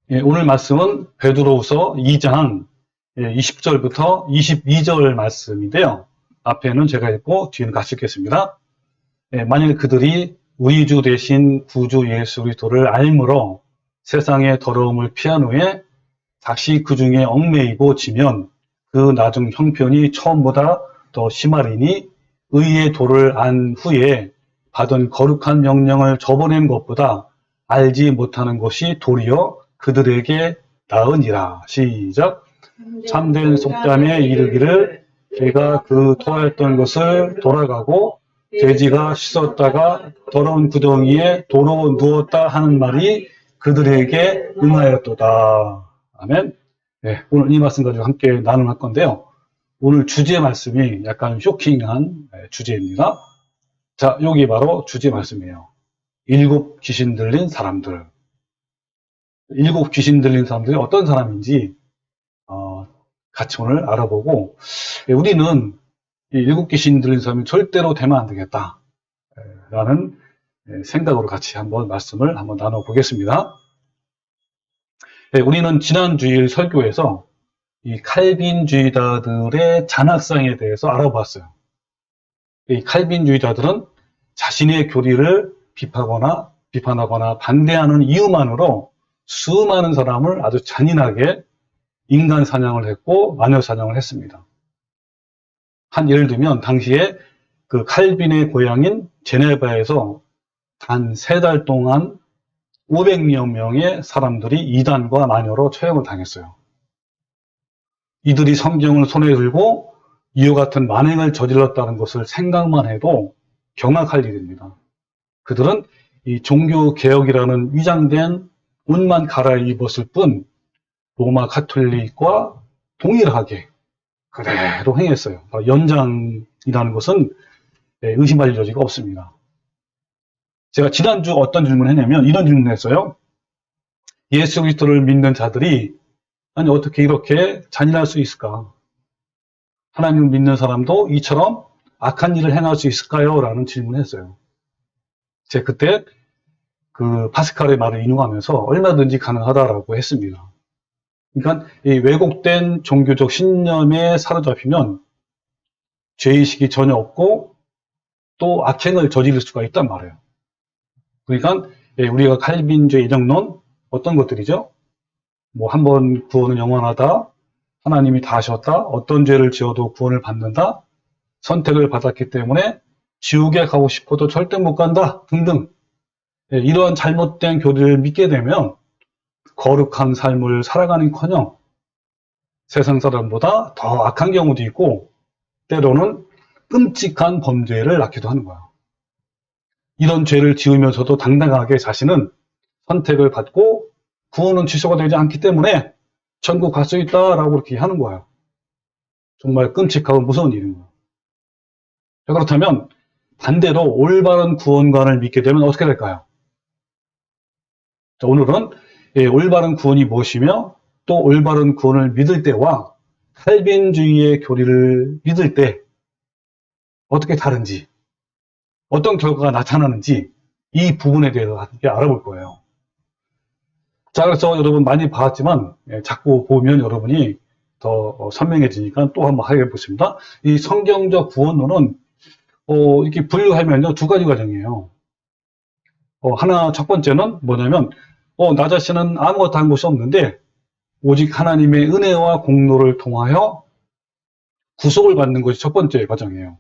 예, 오늘 말씀은 베드로후서 2장 20절부터 22절 말씀인데요. 앞에는 제가 읽고 뒤에는 같이 읽겠습니다. 예, 만일 그들이 우리 주 대신 구주 예수 그리스도를 알므로 세상의 더러움을 피한 후에 다시 그 중에 얽매이고 지면 그 나중 형편이 처음보다 더 심하리니 의의 도를 안 후에 받은 거룩한 명령을 저버리는 것보다 알지 못하는 것이 도리어 그들에게 나으니라. 시작. 참된 속담에 이르기를 개가 그 토하였던 것을 돌아가고 돼지가 씻었다가 더러운 구덩이에 도로 누웠다 하는 말이 그들에게 응하였도다. 아멘. 네, 오늘 이 말씀 가지고 함께 나눌 건데요. 오늘 주제 말씀이 약간 쇼킹한 주제입니다. 자, 여기 바로 주제 말씀이에요. 7 귀신 들린 사람들. 7 귀신 들린 사람들이 어떤 사람인지 같이 오늘 알아보고, 우리는 이 7 귀신 들린 사람이 절대로 되면 안 되겠다 라는 생각으로 같이 한번 말씀을 한번 나눠보겠습니다. 우리는 지난 주일 설교에서 이 칼빈주의자들의 잔악상에 대해서 알아봤어요. 이 칼빈주의자들은 자신의 교리를 비판하거나 반대하는 이유만으로 수많은 사람을 아주 잔인하게 인간 사냥을 했고 마녀 사냥을 했습니다. 한 예를 들면 당시에 그 칼빈의 고향인 제네바에서 단 3달 동안 500여 명의 사람들이 이단과 마녀로 처형을 당했어요. 이들이 성경을 손에 들고 이와 같은 만행을 저질렀다는 것을 생각만 해도 경악할 일입니다. 그들은 이 종교개혁이라는 위장된 옷만 갈아입었을 뿐 로마 가톨릭과 동일하게 그대로 행했어요. 연장이라는 것은 의심할 여지가 없습니다. 제가 지난주 어떤 질문을 했냐면 이런 질문을 했어요. 예수 그리스도를 믿는 자들이 아니 어떻게 이렇게 잔인할 수 있을까? 하나님을 믿는 사람도 이처럼 악한 일을 행할 수 있을까요? 라는 질문을 했어요. 제가 그때 그 파스칼의 말을 인용하면서 얼마든지 가능하다라고 했습니다. 그러니까 이 왜곡된 종교적 신념에 사로잡히면 죄의식이 전혀 없고 또 악행을 저지를 수가 있단 말이에요. 그러니까 우리가 칼빈주의 예정론 어떤 것들이죠? 뭐 한 번 구원은 영원하다, 하나님이 다 하셨다, 어떤 죄를 지어도 구원을 받는다, 선택을 받았기 때문에 지옥에 가고 싶어도 절대 못 간다 등등 이러한 잘못된 교리를 믿게 되면 거룩한 삶을 살아가는커녕 세상 사람보다 더 악한 경우도 있고 때로는 끔찍한 범죄를 낳기도 하는 거야. 이런 죄를 지으면서도 당당하게 자신은 선택을 받고 구원은 취소가 되지 않기 때문에 천국 갈 수 있다라고 그렇게 하는 거예요. 정말 끔찍하고 무서운 일인 거예요. 그렇다면 반대로 올바른 구원관을 믿게 되면 어떻게 될까요? 자, 오늘은 올바른 구원이 무엇이며 또 올바른 구원을 믿을 때와 칼빈주의의 교리를 믿을 때 어떻게 다른지, 어떤 결과가 나타나는지 이 부분에 대해서 함께 알아볼 거예요. 자, 그래서 여러분 많이 봤지만 자꾸 보면 여러분이 더 선명해지니까 또 한번 하게 보십니다. 이 성경적 구원론은 이렇게 분류하면요 2가지 과정이에요. 하나 첫 번째는 뭐냐면 나 자신은 아무것도 한 것이 없는데 오직 하나님의 은혜와 공로를 통하여 구속을 받는 것이 첫 번째 과정이에요.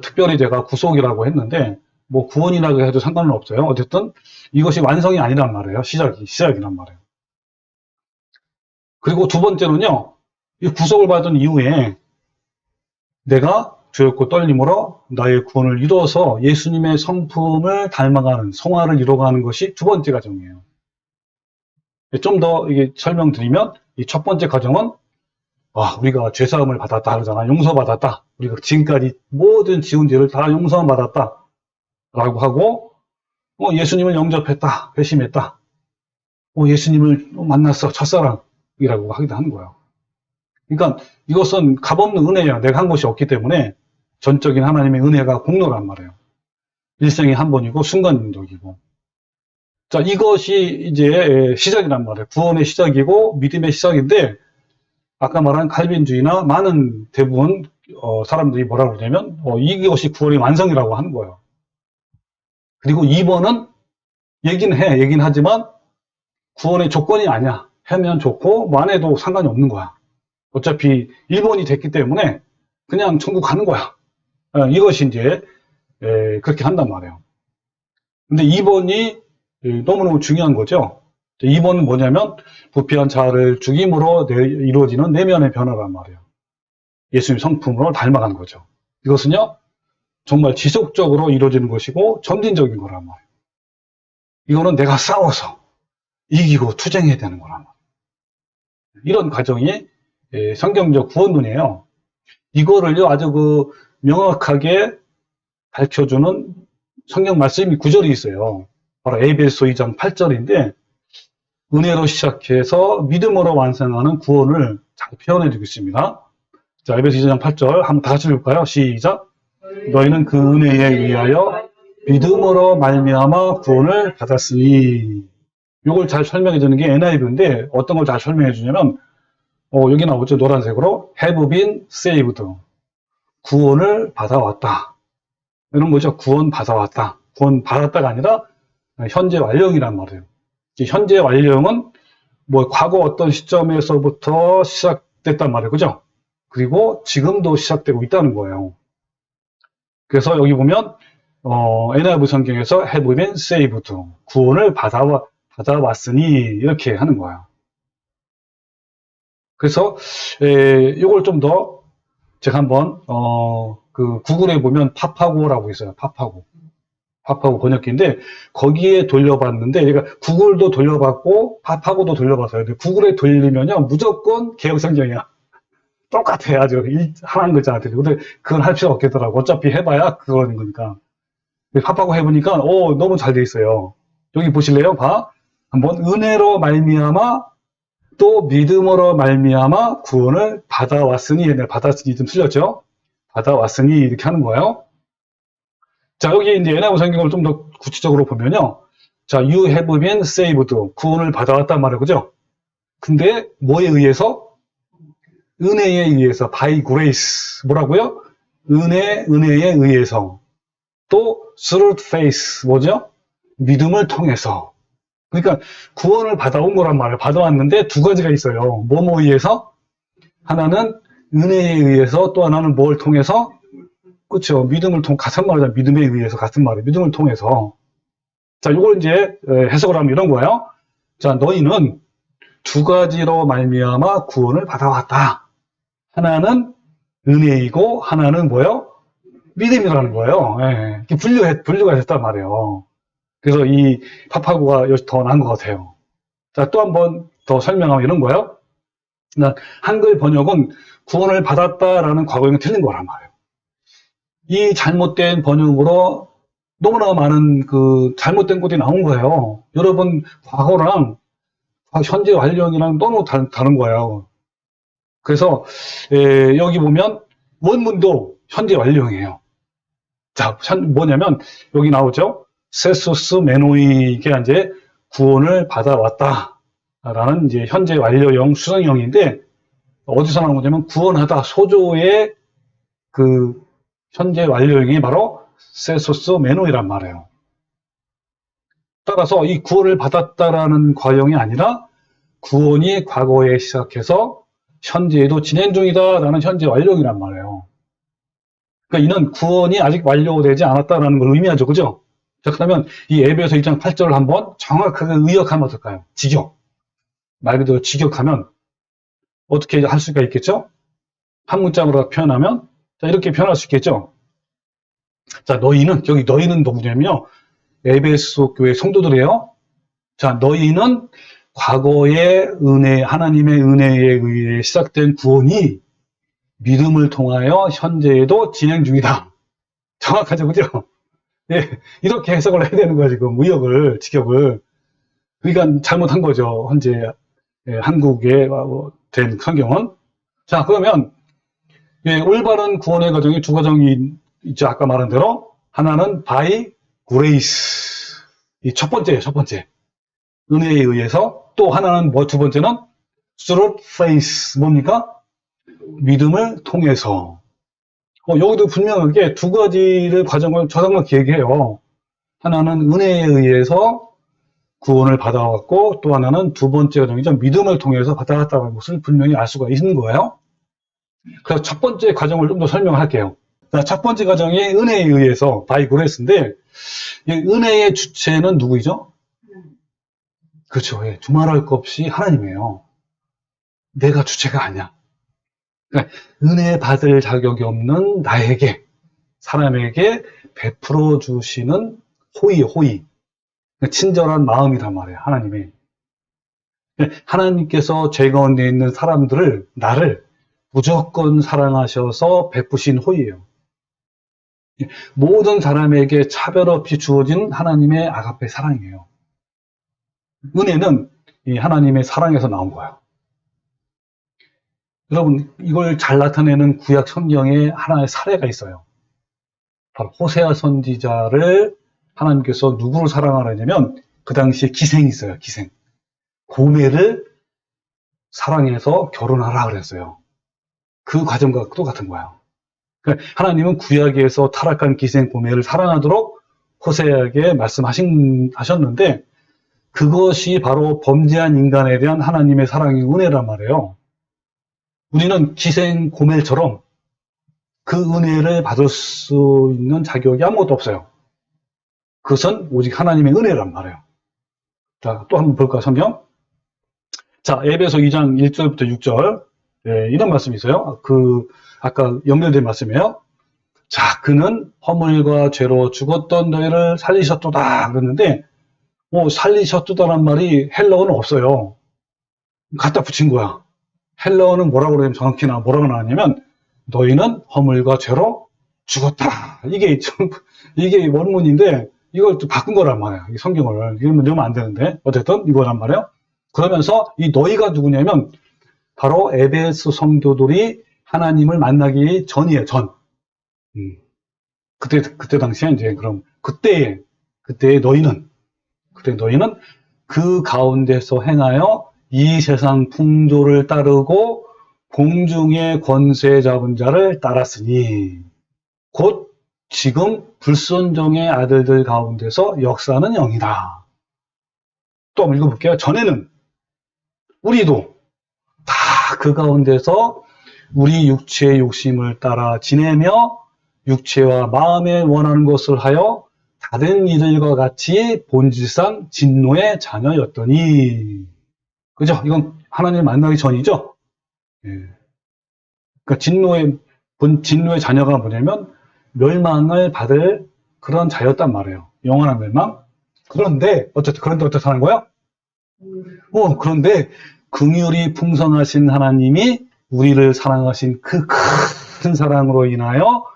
특별히 제가 구속이라고 했는데 뭐 구원이라고 해도 상관은 없어요. 어쨌든 이것이 완성이 아니란 말이에요. 시작이란 말이에요. 그리고 두 번째는요, 이 구속을 받은 이후에 내가 두렵고 떨림으로 나의 구원을 이루어서 예수님의 성품을 닮아가는, 성화를 이루어가는 것이 두 번째 과정이에요. 좀 더 이게 설명드리면 이 첫 번째 과정은 우리가 죄사함을 받았다 그러잖아. 용서받았다. 우리가 지금까지 모든 지은 죄를 다 용서받았다 라고 하고 예수님을 영접했다. 회심했다. 예수님을 만났어. 첫사랑이라고 하기도 하는 거예요. 그러니까 이것은 값없는 은혜예요. 내가 한 것이 없기 때문에 전적인 하나님의 은혜가 공로란 말이에요. 일생에 한 번이고 순간적이고. 자, 이것이 이제 시작이란 말이에요. 구원의 시작이고 믿음의 시작인데, 아까 말한 칼빈주의나 많은 대부분 사람들이 뭐라 그러냐면 이것이 구원의 완성이라고 하는 거예요. 그리고 2번은 얘긴 하지만 구원의 조건이 아니야. 하면 좋고 뭐 안 해도 상관이 없는 거야. 어차피 1번이 됐기 때문에 그냥 천국 가는 거야. 이것이 이제 그렇게 한단 말이에요. 근데 2번이 너무너무 중요한 거죠. 2번은 뭐냐면 부패한 자아를 죽임으로 이루어지는 내면의 변화란 말이에요. 예수님 성품으로 닮아가는 거죠. 이것은요 정말 지속적으로 이루어지는 것이고 점진적인 거란 말이에요. 이거는 내가 싸워서 이기고 투쟁해야 되는 거란 말이에요. 이런 과정이 성경적 구원론이에요. 이거를요 아주 명확하게 밝혀주는 성경 말씀이 구절이 있어요. 바로 에베소 2장 8절인데 은혜로 시작해서 믿음으로 완성하는 구원을 잘 표현해주고 있습니다. 자, 에베소 2장 8절 한번 다 같이 읽을까요? 시작. 너희는 그 은혜에 의하여 믿음으로 말미암아 구원을 받았으니. 이걸 잘 설명해 주는 게 NIV인데 어떤 걸 잘 설명해 주냐면 여기 나오죠. 노란색으로 have been saved. 구원을 받아왔다. 이런 거죠. 구원 받아왔다. 구원 받았다가 아니라 현재 완료이란 말이에요. 현재 완료는 뭐 과거 어떤 시점에서부터 시작됐단 말이에요. 그죠? 그리고 지금도 시작되고 있다는 거예요. 그래서 여기 보면 NIV 성경에서 have been saved. 구원을 받아왔으니 이렇게 하는 거예요. 그래서 이걸 좀 더 제가 한번 구글에 보면 파파고라고 있어요. 파파고 번역기인데 거기에 돌려봤는데 제가 구글도 돌려봤고 파파고도 돌려봤어요. 근데 구글에 돌리면요 무조건 개혁성경이야. 똑같아요. 아주 하나인 글자들이. 근데 그건 할 필요 없겠더라고. 어차피 해봐야 그거는 거니까. 파파고 해보니까 너무 잘 돼 있어요. 여기 보실래요? 한번 은혜로 말미암아 또 믿음으로 말미암아 구원을 받아왔으니, 받았으니 좀 틀렸죠? 받아왔으니 이렇게 하는 거예요. 자, 여기 이제 NIV 성경을 좀 더 구체적으로 보면요. 자, you have been saved. 구원을 받아왔단 말이에요. 그죠? 근데 뭐에 의해서? 은혜에 의해서, by grace. 뭐라고요? 은혜에 의해서. 또, through faith. 뭐죠? 믿음을 통해서. 그러니까 구원을 받아온 거란 말이에요. 받아왔는데 두 가지가 있어요. 뭐에 의해서? 하나는 은혜에 의해서, 또 하나는 뭘 통해서? 그렇죠. 같은 말이잖아요. 믿음에 의해서 같은 말이에요. 믿음을 통해서. 자, 이걸 이제 해석을 하면 이런 거예요. 자, 너희는 두 가지로 말미암아 구원을 받아왔다. 하나는 은혜이고 하나는 뭐예요? 믿음이라는 거예요. 이렇게 분류가 됐단 말이에요. 그래서 이 파파고가 더 나은 것 같아요. 자, 또 한 번 더 설명하면 이런 거예요. 한글 번역은 구원을 받았다라는 과거형이 틀린 거란 말이에요. 이 잘못된 번역으로 너무나 많은 잘못된 것이 나온 거예요. 여러분, 과거랑 현재 완료형이랑 너무 다른 거예요. 그래서 여기 보면 원문도 현재 완료형이에요. 자, 뭐냐면 여기 나오죠. 세소스 메노이가 이제 구원을 받아왔다라는 이제 현재 완료형 수성형인데 어디서 나온 거냐면 구원하다 소조의 현재 완료형이 바로 세소스 메노이란 말이에요. 따라서 이 구원을 받았다라는 과형이 아니라 구원이 과거에 시작해서 현재에도 진행 중이다라는 현재 완료형이란 말이에요. 그러니까 이는 구원이 아직 완료되지 않았다라는 걸 의미하죠. 그죠? 자, 그러면 이 에베소 1장 8절을 한번 정확하게 의역하면 어떨까요? 직역. 말 그대로 직역하면 어떻게 할 수가 있겠죠? 한 문장으로 표현하면 자, 이렇게 표현할 수 있겠죠? 자, 여기 너희는 누구냐면요. 에베소 교회 성도들이에요. 자, 너희는 과거의 하나님의 은혜에 의해 시작된 구원이 믿음을 통하여 현재에도 진행 중이다. 정확하죠, 그죠? 예, 이렇게 해석을 해야 되는 거야, 지금. 직역을. 그러니까 잘못한 거죠, 현재 한국에 된 성경은. 자, 그러면 올바른 구원의 과정이 두 과정이 있죠. 아까 말한 대로 하나는 by grace. 이 첫 번째예요. 첫 번째. 은혜에 의해서. 또 하나는 뭐, 두 번째는 through faith. 뭡니까? 믿음을 통해서. 여기도 분명하게 두 가지를 과정을 저장막 얘기해요. 하나는 은혜에 의해서 구원을 받아왔고, 또 하나는 두 번째 과정이죠. 믿음을 통해서 받아왔다는 것을 분명히 알 수가 있는 거예요. 그래서 첫 번째 과정을 좀 더 설명할게요. 첫 번째 과정이 은혜에 의해서 by grace인데, 이 은혜의 주체는 누구이죠? 그렇죠. 예, 두말할 것 없이 하나님이에요. 내가 주체가 아니야. 그러니까 은혜 받을 자격이 없는 나에게, 사람에게 베풀어 주시는 호의예요, 호의. 친절한 마음이란 말이에요, 하나님이. 하나님께서 죄 가운데 있는 사람들을, 나를 무조건 사랑하셔서 베푸신 호의예요. 모든 사람에게 차별 없이 주어진 하나님의 아가페 사랑이에요. 은혜는 이 하나님의 사랑에서 나온 거예요. 여러분, 이걸 잘 나타내는 구약 성경에 하나의 사례가 있어요. 바로 호세아 선지자를 하나님께서 누구를 사랑하느냐면 그 당시에 기생이 있어요. 기생. 고멜을 사랑해서 결혼하라 그랬어요. 그 과정과 똑같은 거예요. 그러니까 하나님은 구약에서 타락한 기생 고멜을 사랑하도록 호세아에게 말씀하셨는데 그것이 바로 범죄한 인간에 대한 하나님의 사랑의 은혜란 말이에요. 우리는 기생 고멜처럼 그 은혜를 받을 수 있는 자격이 아무것도 없어요. 그것은 오직 하나님의 은혜란 말이에요. 자, 또 한번 볼까요, 성경? 자, 에베소 2장 1절부터 6절. 예, 이런 말씀이 있어요. 아까 연결된 말씀이에요. 자, 그는 허물과 죄로 죽었던 너희를 살리셨도다. 그랬는데, 살리셨도다란 말이 헬라어는 없어요. 갖다 붙인 거야. 헬라어는 뭐라고 그러냐면, 정확히나 뭐라고 나왔냐면, 너희는 허물과 죄로 죽었다. 이게 원문인데, 이걸 또 바꾼 거란 말이야. 이 성경을. 이러면 안 되는데. 어쨌든 이거란 말이에요. 그러면서 이 너희가 누구냐면, 바로 에베소 성도들이 하나님을 만나기 전이에요, 전. 그때 당시에 이제 그럼, 그때 너희는 그 가운데서 행하여 이 세상 풍조를 따르고 공중의 권세 잡은 자를 따랐으니, 곧 지금 불순종의 아들들 가운데서 역사는 영이다. 또 한번 읽어볼게요. 전에는 우리도 다 그 가운데서 우리 육체의 욕심을 따라 지내며 육체와 마음에 원하는 것을 하여 다른 이들과 같이 본질상 진노의 자녀였더니. 그죠? 이건 하나님을 만나기 전이죠? 예. 그러니까 진노의 자녀가 뭐냐면 멸망을 받을 그런 자였단 말이에요. 영원한 멸망. 그런데 어떻게 하는 거야? 그런데 긍휼이 풍성하신 하나님이 우리를 사랑하신 그 큰 사랑으로 인하여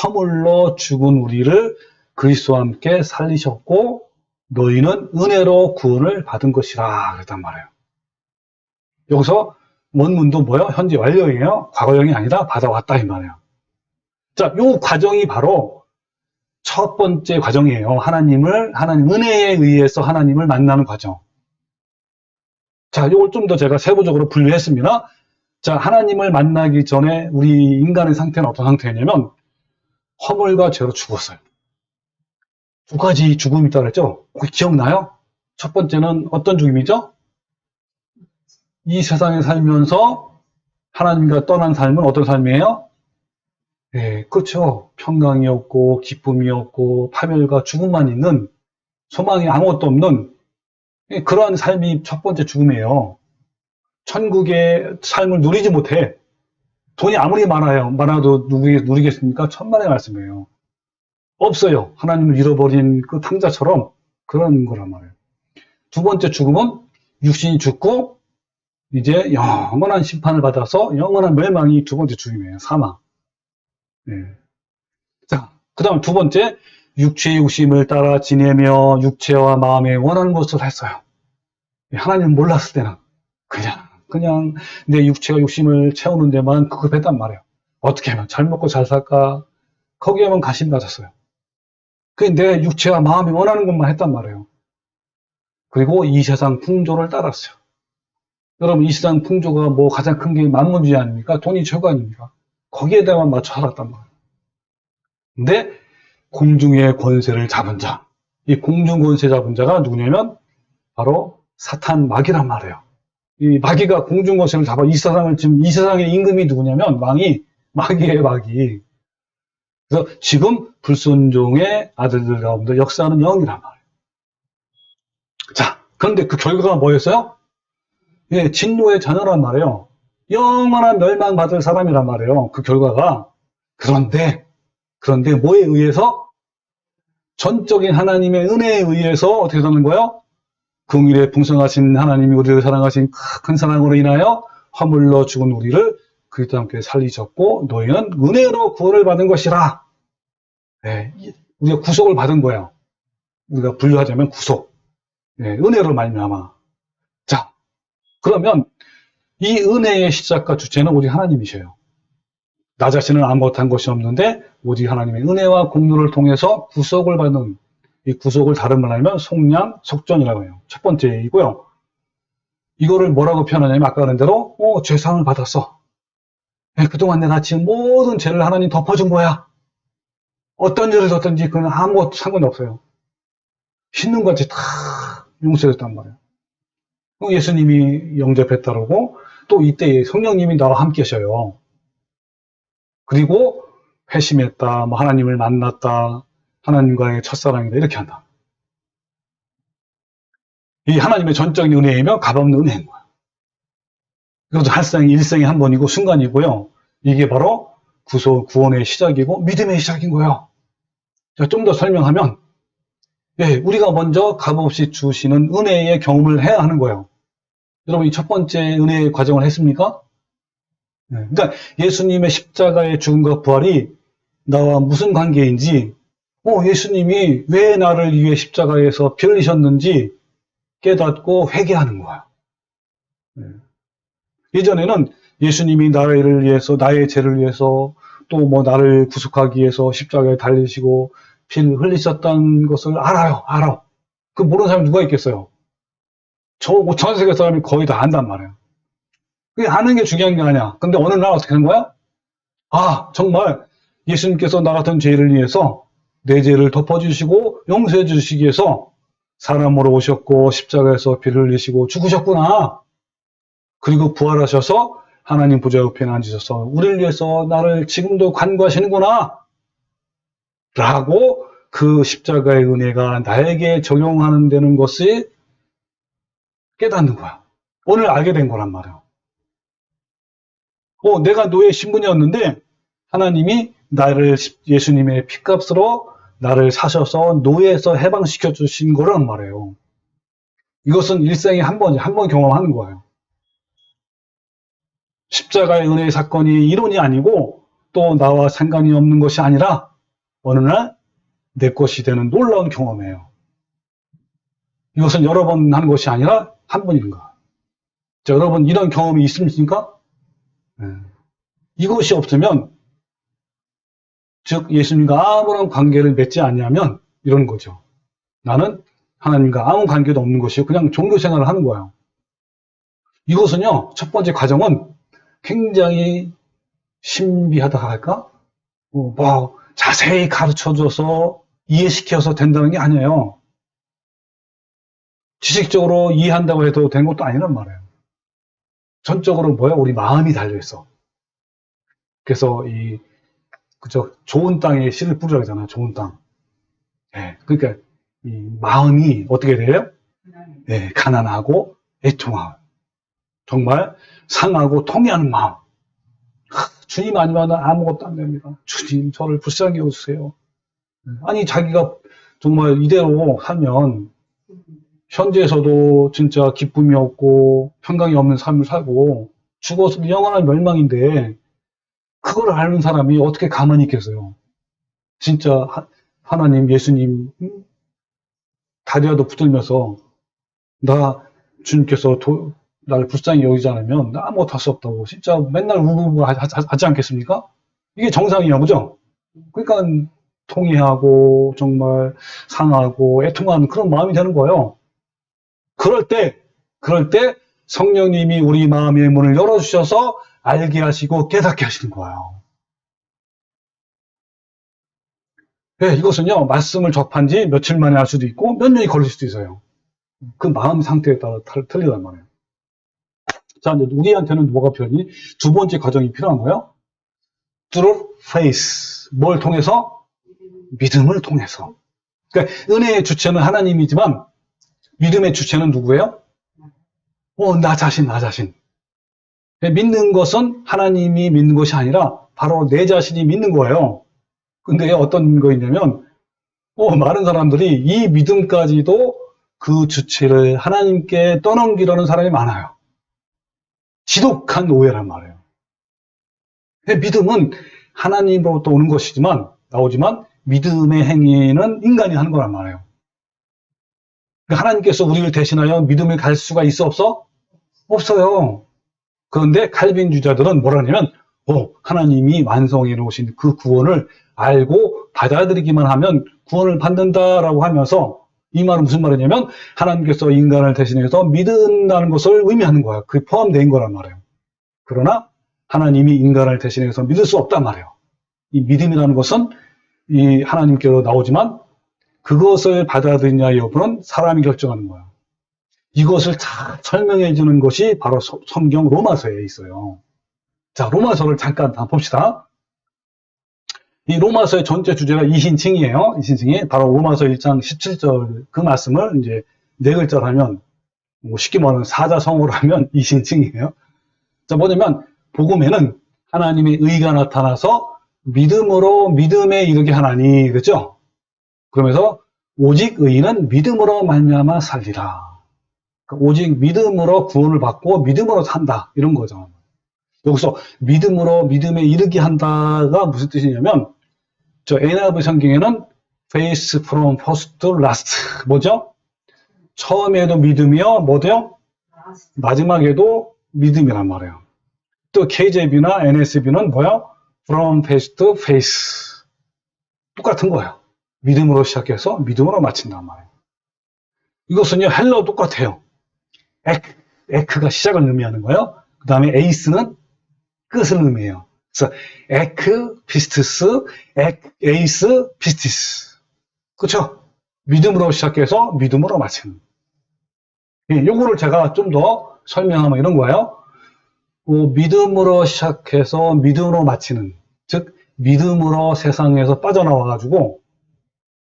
허물로 죽은 우리를 그리스도와 함께 살리셨고 너희는 은혜로 구원을 받은 것이라 그랬단 말이에요. 여기서 원문도 뭐예요? 현재 완료예요. 과거형이 아니라 받아왔다 이 말이에요. 자, 요 과정이 바로 첫 번째 과정이에요. 하나님 은혜에 의해서 하나님을 만나는 과정. 자, 요걸 좀 더 제가 세부적으로 분류했습니다. 자, 하나님을 만나기 전에 우리 인간의 상태는 어떤 상태냐면 허물과 죄로 죽었어요. 두 가지 죽음이 있다고 그랬죠? 혹시 기억나요? 첫 번째는 어떤 죽음이죠? 이 세상에 살면서 하나님과 떠난 삶은 어떤 삶이에요? 네, 그렇죠. 평강이 없고 기쁨이 없고 파멸과 죽음만 있는 소망이 아무것도 없는 그러한 삶이 첫 번째 죽음이에요. 천국의 삶을 누리지 못해. 돈이 아무리 많아도 누리겠습니까? 천만의 말씀이에요. 없어요. 하나님을 잃어버린 그 탕자처럼 그런 거란 말이에요. 두 번째 죽음은 육신이 죽고 이제 영원한 심판을 받아서 영원한 멸망이 두 번째 죽음이에요. 사망. 네. 자, 그 다음 두 번째, 육체의 욕심을 따라 지내며 육체와 마음에 원하는 것을 했어요. 하나님 몰랐을 때는 그냥 내 육체와 욕심을 채우는 데만 급급했단 말이에요. 어떻게 하면 잘 먹고 잘 살까? 거기에만 관심 가졌어요. 내 육체와 마음이 원하는 것만 했단 말이에요. 그리고 이 세상 풍조를 따랐어요. 여러분, 이 세상 풍조가 뭐 가장 큰 게 만문주의 아닙니까? 돈이 최고 아닙니까? 거기에다만 맞춰 살았단 말이에요. 근데 공중의 권세를 잡은 자, 이 공중 권세 잡은 자가 누구냐면 바로 사탄 마귀란 말이에요. 이 마귀가 공중 권세를 잡아 이 세상을 지금 이 세상의 임금이 누구냐면 왕이 마귀예요, 마귀. 그래서 지금 불순종의 아들들 가운데 역사하는 영이란 말이에요. 자, 그런데 그 결과가 뭐였어요? 예, 진노의 자녀란 말이에요. 영원한 멸망받을 사람이란 말이에요. 그 결과가. 그런데 뭐에 의해서? 전적인 하나님의 은혜에 의해서 어떻게 되는 거예요? 긍휼에 풍성하신 하나님이 우리를 사랑하신 큰 사랑으로 인하여 허물러 죽은 우리를 그리스도와 함께 살리셨고 너희는 은혜로 구원을 받은 것이라. 네, 우리가 구속을 받은 거예요. 우리가 분류하자면 구속. 네, 은혜로 말미암아. 자, 그러면 이 은혜의 시작과 주체는 우리 하나님이셔요. 나 자신은 아무것도 한 것이 없는데 오직 하나님의 은혜와 공로를 통해서 구속을 받는, 이 구속을 다른 말로 하면 속량, 속전이라고 해요. 첫 번째이고요. 이거를 뭐라고 표현하냐면 아까 그런 대로 죄사함을 받았어. 네, 그동안 내가 지은 모든 죄를 하나님 덮어준 거야. 어떤 죄를 졌든지 그건 아무것도 상관이 없어요. 신눈같이 다 용서했단 말이에요. 예수님이 영접했다라고 또 이때 성령님이 나와 함께 하셔요. 그리고 회심했다, 뭐 하나님을 만났다, 하나님과의 첫사랑이다 이렇게 한다. 이 하나님의 전적인 은혜이며 값없는 은혜인 거야. 그것도 일생에 한 번이고 순간이고요. 이게 바로 구원의 시작이고 믿음의 시작인 거예요. 좀 더 설명하면 예, 우리가 먼저 값없이 주시는 은혜의 경험을 해야 하는 거예요. 여러분 이 첫 번째 은혜의 과정을 했습니까? 네, 그러니까 예수님의 십자가의 죽음과 부활이 나와 무슨 관계인지 예수님이 왜 나를 위해 십자가에서 피 흘리셨는지 깨닫고 회개하는 거야. 네. 예전에는 예수님이 나를 위해서, 나의 죄를 위해서 또 뭐 나를 구속하기 위해서 십자가에 달리시고 피를 흘리셨다는 것을 알아. 그 모르는 사람이 누가 있겠어요? 전 세계 사람이 거의 다 안단 말이에요. 그게 아는 게 중요한 게 아니야. 근데 어느 날 어떻게 하는 거야? 아, 정말 예수님께서 나 같은 죄를 위해서 내 죄를 덮어주시고 용서해 주시기 위해서 사람으로 오셨고 십자가에서 피를 흘리시고 죽으셨구나. 그리고 부활하셔서 하나님 보좌 옆에 앉으셔서 우리를 위해서 나를 지금도 간구하시는구나. 라고 그 십자가의 은혜가 나에게 적용하는 되는 것이 깨닫는 거야. 오늘 알게 된 거란 말이야. 내가 노예 신분이었는데 하나님이 나를 예수님의 피값으로 나를 사셔서 노예에서 해방시켜 주신 거란 말이에요. 이것은 일생에 한 번 경험하는 거예요. 십자가의 은혜의 사건이 이론이 아니고 또 나와 상관이 없는 것이 아니라 어느 날 내 것이 되는 놀라운 경험이에요. 이것은 여러 번 하는 것이 아니라 한 번인가. 자, 여러분 이런 경험이 있습니까? 네. 이것이 없으면 즉 예수님과 아무런 관계를 맺지 않냐면 이런 거죠. 나는 하나님과 아무 관계도 없는 것이고 그냥 종교 생활을 하는 거예요. 이것은요. 첫 번째 과정은 굉장히 신비하다 할까? 뭐 자세히 가르쳐줘서 이해시켜서 된다는 게 아니에요. 지식적으로 이해한다고 해도 된 것도 아니란 말이에요. 전적으로 뭐야? 우리 마음이 달려있어. 그래서 좋은 땅에 씨를 뿌리라고 하잖아요. 좋은 땅. 네, 그러니까 이 마음이 어떻게 돼요? 네, 가난하고 애통하고 정말 상하고 통해하는 마음. 주님 아니면 아무것도 안 됩니다. 주님 저를 불쌍히 여겨주세요. 아니 자기가 정말 이대로 하면 현재에서도 진짜 기쁨이 없고 평강이 없는 삶을 살고 죽어서도 영원한 멸망인데 그걸 아는 사람이 어떻게 가만히 있겠어요? 진짜 하나님, 예수님 다리라도 붙들면서 주님께서 나를 불쌍히 여기지 않으면 나 아무것도 할 수 없다고 진짜 맨날 우고우고 하지 않겠습니까? 이게 정상이야, 그죠? 그러니까 통해하고 정말 상하고 애통하는 그런 마음이 되는 거예요. 그럴 때 성령님이 우리 마음의 문을 열어주셔서 알게 하시고 깨닫게 하시는 거예요. 네, 이것은요, 말씀을 접한 지 며칠 만에 할 수도 있고, 몇 년이 걸릴 수도 있어요. 그 마음 상태에 따라 틀리단 말이에요. 자, 이제 우리한테는 뭐가 필요하니? 두 번째 과정이 필요한 거예요. Through faith. 뭘 통해서? 믿음을 통해서. 그러니까 은혜의 주체는 하나님이지만 믿음의 주체는 누구예요? 나 자신. 믿는 것은 하나님이 믿는 것이 아니라 바로 내 자신이 믿는 거예요. 근데 어떤 거 있냐면, 많은 사람들이 이 믿음까지도 그 주체를 하나님께 떠넘기려는 사람이 많아요. 지독한 오해란 말이에요. 믿음은 하나님으로부터 오는 나오지만 믿음의 행위는 인간이 하는 거란 말이에요. 하나님께서 우리를 대신하여 믿음을 갈 수가 있어 없어? 없어요. 그런데 칼빈주의자들은 뭐라 하냐면 하나님이 완성해 놓으신 그 구원을 알고 받아들이기만 하면 구원을 받는다라고 하면서 이 말은 무슨 말이냐면 하나님께서 인간을 대신해서 믿는다는 것을 의미하는 거야. 그게 포함된 거란 말이에요. 그러나 하나님이 인간을 대신해서 믿을 수 없단 말이에요. 이 믿음이라는 것은 이 하나님께로 나오지만 그것을 받아들이냐 여부는 사람이 결정하는 거예요. 이것을 잘 설명해 주는 것이 바로 성경 로마서에 있어요. 자, 로마서를 잠깐 봅시다. 이 로마서의 전체 주제가 이신칭이에요. 이신칭이 바로 로마서 1장 17절 그 말씀을 이제 네 글자로 하면 쉽게 말하면 사자성어로 하면 이신칭이에요. 자, 뭐냐면 복음에는 하나님의 의가 나타나서 믿음으로 믿음에 이르게 하나니, 그렇죠? 그러면서 오직 의인은 믿음으로 말미암아 살리라. 그러니까 오직 믿음으로 구원을 받고 믿음으로 산다, 이런 거죠. 여기서 믿음으로 믿음에 이르게 한다가 무슨 뜻이냐면 저 NIV 성경에는 faith from first to last, 뭐죠? 처음에도 믿음이요, 뭐도요? 마지막에도 믿음이란 말이에요. 또 KJV나 NSB는 뭐야? from faith to faith. 똑같은 거예요. 믿음으로 시작해서 믿음으로 마친단 말이에요. 이것은요, 헬러 똑같아요. 에크가 시작을 의미하는 거예요. 그 다음에 에이스는 끝을 의미해요. 그래서 에크, 피스티스, 에이스, 피스티스. 그렇죠? 믿음으로 시작해서 믿음으로 마치는. 요거를 제가 좀 더 설명하면 이런 거예요. 믿음으로 시작해서 믿음으로 마치는, 즉 믿음으로 세상에서 빠져나와가지고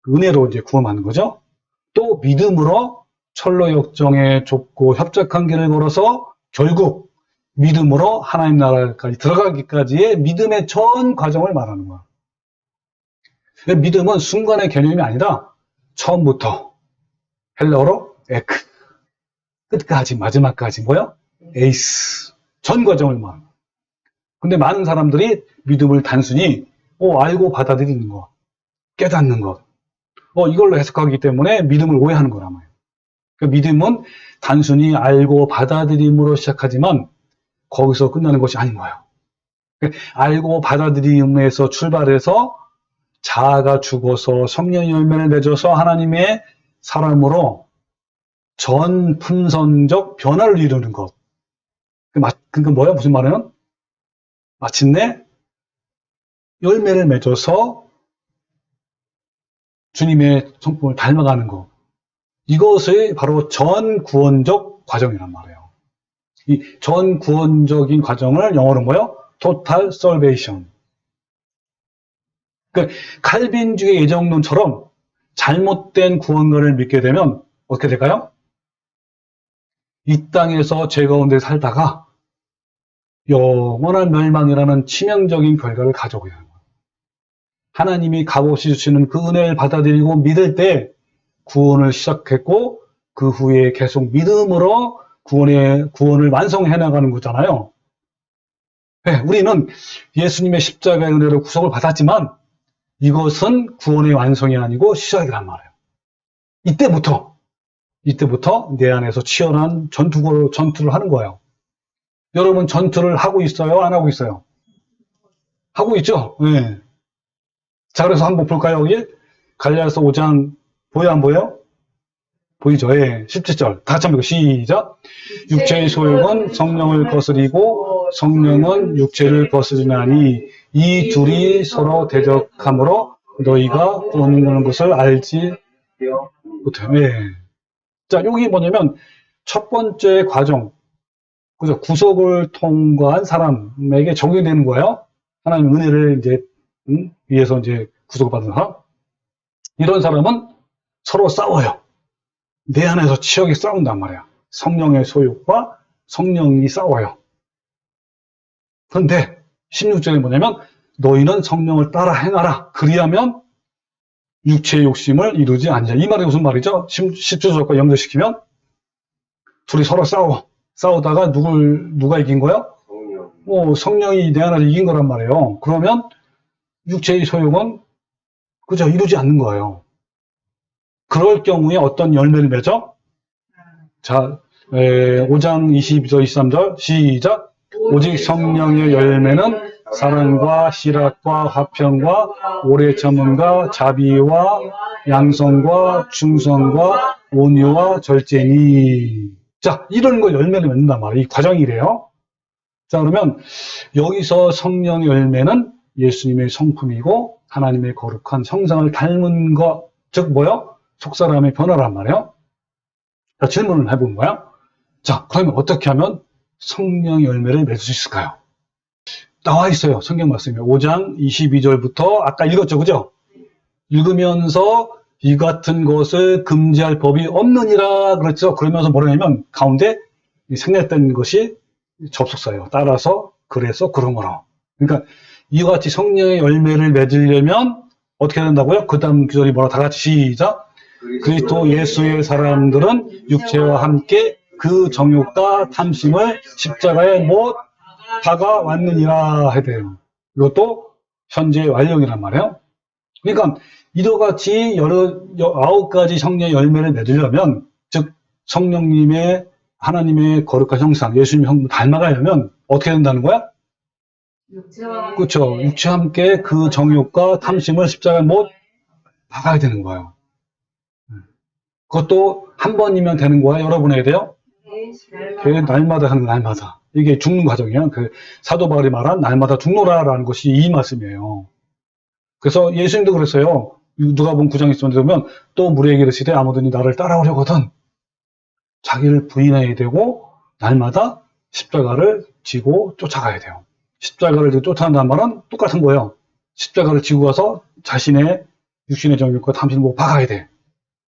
은혜로 이제 구원하는 거죠. 또 믿음으로 철로 역정에 좁고 협착한 길을 걸어서 결국 믿음으로 하나님 나라까지 들어가기까지의 믿음의 전 과정을 말하는 거야. 믿음은 순간의 개념이 아니라 처음부터 헬라어로 에크, 끝까지 마지막까지 뭐야? 에이스, 전 과정을 말하는 거야. 근데 많은 사람들이 믿음을 단순히 알고 받아들이는 것, 깨닫는 것, 이걸로 해석하기 때문에 믿음을 오해하는 거란 말이에요. 그러니까 믿음은 단순히 알고 받아들임으로 시작하지만 거기서 끝나는 것이 아닌 거예요. 알고 받아들임에서 출발해서 자아가 죽어서 성령의 열매를 맺어서 하나님의 사람으로 전 품성적 변화를 이루는 것. 그러니까 뭐야? 무슨 말이에요? 마침내 열매를 맺어서 주님의 성품을 닮아가는 것. 이것이 바로 전 구원적 과정이란 말이에요. 이 전 구원적인 과정을 영어로 뭐요? Total Salvation. 그러니까 칼빈주의 예정론처럼 잘못된 구원론을 믿게 되면 어떻게 될까요? 이 땅에서 죄 가운데 살다가 영원한 멸망이라는 치명적인 결과를 가져오게 되는 거예요. 하나님이 값없이 주시는 그 은혜를 받아들이고 믿을 때 구원을 시작했고 그 후에 계속 믿음으로 구원을 완성해 나가는 거잖아요. 네, 우리는 예수님의 십자가의 은혜로 구속을 받았지만 이것은 구원의 완성이 아니고 시작이란 말이에요. 이때부터 내 안에서 치열한 전투를 하는 거예요. 여러분 전투를 하고 있어요? 안 하고 있어요? 하고 있죠? 네. 자, 그래서 한번 볼까요? 여기 갈라디아서 5장 보여 안 보여요? 보이죠? 예, 17절. 다 같이 한번 시작. 육체의 소욕은 성령을 거스리고 성령은 육체를 거스리나니 이 둘이 서로 대적하므로 너희가 구원하는 것을 알지 못해. 예. 자, 여기 뭐냐면 첫 번째 과정, 그죠? 구속을 통과한 사람에게 적용되는 거예요. 하나님 은혜를 이제 위해서 이제 구속을 받은 사람. 이런 사람은 서로 싸워요. 내 안에서 치욕이 싸운단 말이야. 성령의 소욕과 성령이 싸워요. 그런데 16절에 뭐냐면 너희는 성령을 따라 행하라. 그리하면 육체의 욕심을 이루지 않냐. 이 말이 무슨 말이죠? 10절과 연결시키면 둘이 서로 싸우다가 누가 이긴 거야? 성령이 내 안에서 이긴 거란 말이에요. 그러면 육체의 소욕은 그저 이루지 않는 거예요. 그럴 경우에 어떤 열매를 맺어? 자, 5장 22절, 23절 시작. 오직 성령의 열매는 사랑과 실학과 화평과 오래 참음과 자비와 양성과 충성과 온유와 절제니. 자, 이런 거 열매를 맺는단 말이에요. 이 과정이 이래요. 자, 그러면 여기서 성령의 열매는 예수님의 성품이고 하나님의 거룩한 형상을 닮은 것, 즉 뭐요? 속사람의 변화란 말이에요. 자, 질문을 해본 거야. 자, 그러면 어떻게 하면 성령의 열매를 맺을 수 있을까요? 나와 있어요. 성경 말씀에 5장 22절부터 아까 읽었죠, 그죠? 읽으면서 이 같은 것을 금지할 법이 없느니라 그랬죠. 그러면서 뭐라냐면 가운데 생략된 것이 접속사예요. 따라서 그래서 그러므로. 그러니까 이와 같이 성령의 열매를 맺으려면 어떻게 해야 된다고요? 그 다음 구절이 뭐라 다 같이 시작. 그리스도 예수의 사람들은 육체와 함께 그 정욕과 탐심을 십자가에 못 다가왔느니라 해야 돼요. 이것도 현재 완료이란 말이에요. 그러니까 이와 같이 9가지 성령의 열매를 맺으려면, 즉 성령님의 하나님의 거룩한 형상, 예수님의 형상 닮아가려면 어떻게 된다는 거야? 그렇죠. 육체와 함께 그 정욕과 탐심을 십자가에 못 박아야 되는 거예요. 그것도 한 번이면 되는 거야? 여러 번 해야 돼요? 날마다 하는 날마다. 이게 죽는 과정이에요. 그 사도 바울이 말한 날마다 죽노라라는 것이 이 말씀이에요. 그래서 예수님도 그랬어요. 누가복음 9장 20절에 보면 또 무리에게 이르시되 아무든지 나를 따라오려거든 자기를 부인해야 되고 날마다 십자가를 지고 쫓아가야 돼요. 십자가를 지고 쫓아간다는 말은 똑같은 거예요. 십자가를 지고 가서 자신의 육신의 정욕과 탐심을 못 박아야 돼.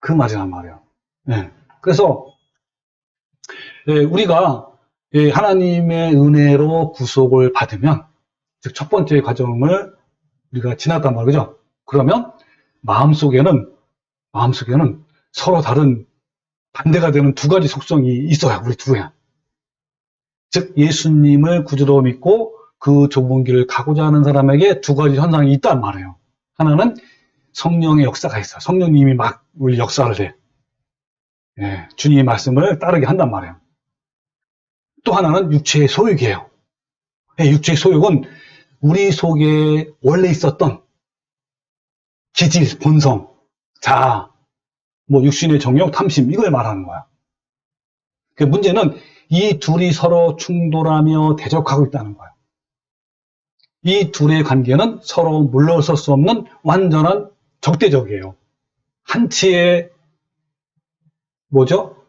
그 말이란 말이에요. 네. 그래서 우리가 하나님의 은혜로 구속을 받으면, 즉 첫 번째 과정을 우리가 지났단 말이죠. 그러면 마음속에는 서로 다른 반대가 되는 두 가지 속성이 있어요. 우리 두에. 즉 예수님을 구주로 믿고 그 좁은 길을 가고자 하는 사람에게 두 가지 현상이 있단 말이에요. 하나는 성령의 역사가 있어요. 성령님이 막 우리 역사를 해. 주님의 말씀을 따르게 한단 말이에요. 또 하나는 육체의 소욕이에요. 육체의 소욕은 우리 속에 원래 있었던 기질, 본성, 자아, 육신의 정욕, 탐심, 이걸 말하는 거야. 그 문제는 이 둘이 서로 충돌하며 대적하고 있다는 거야. 이 둘의 관계는 서로 물러설 수 없는 완전한 적대적이에요. 한치의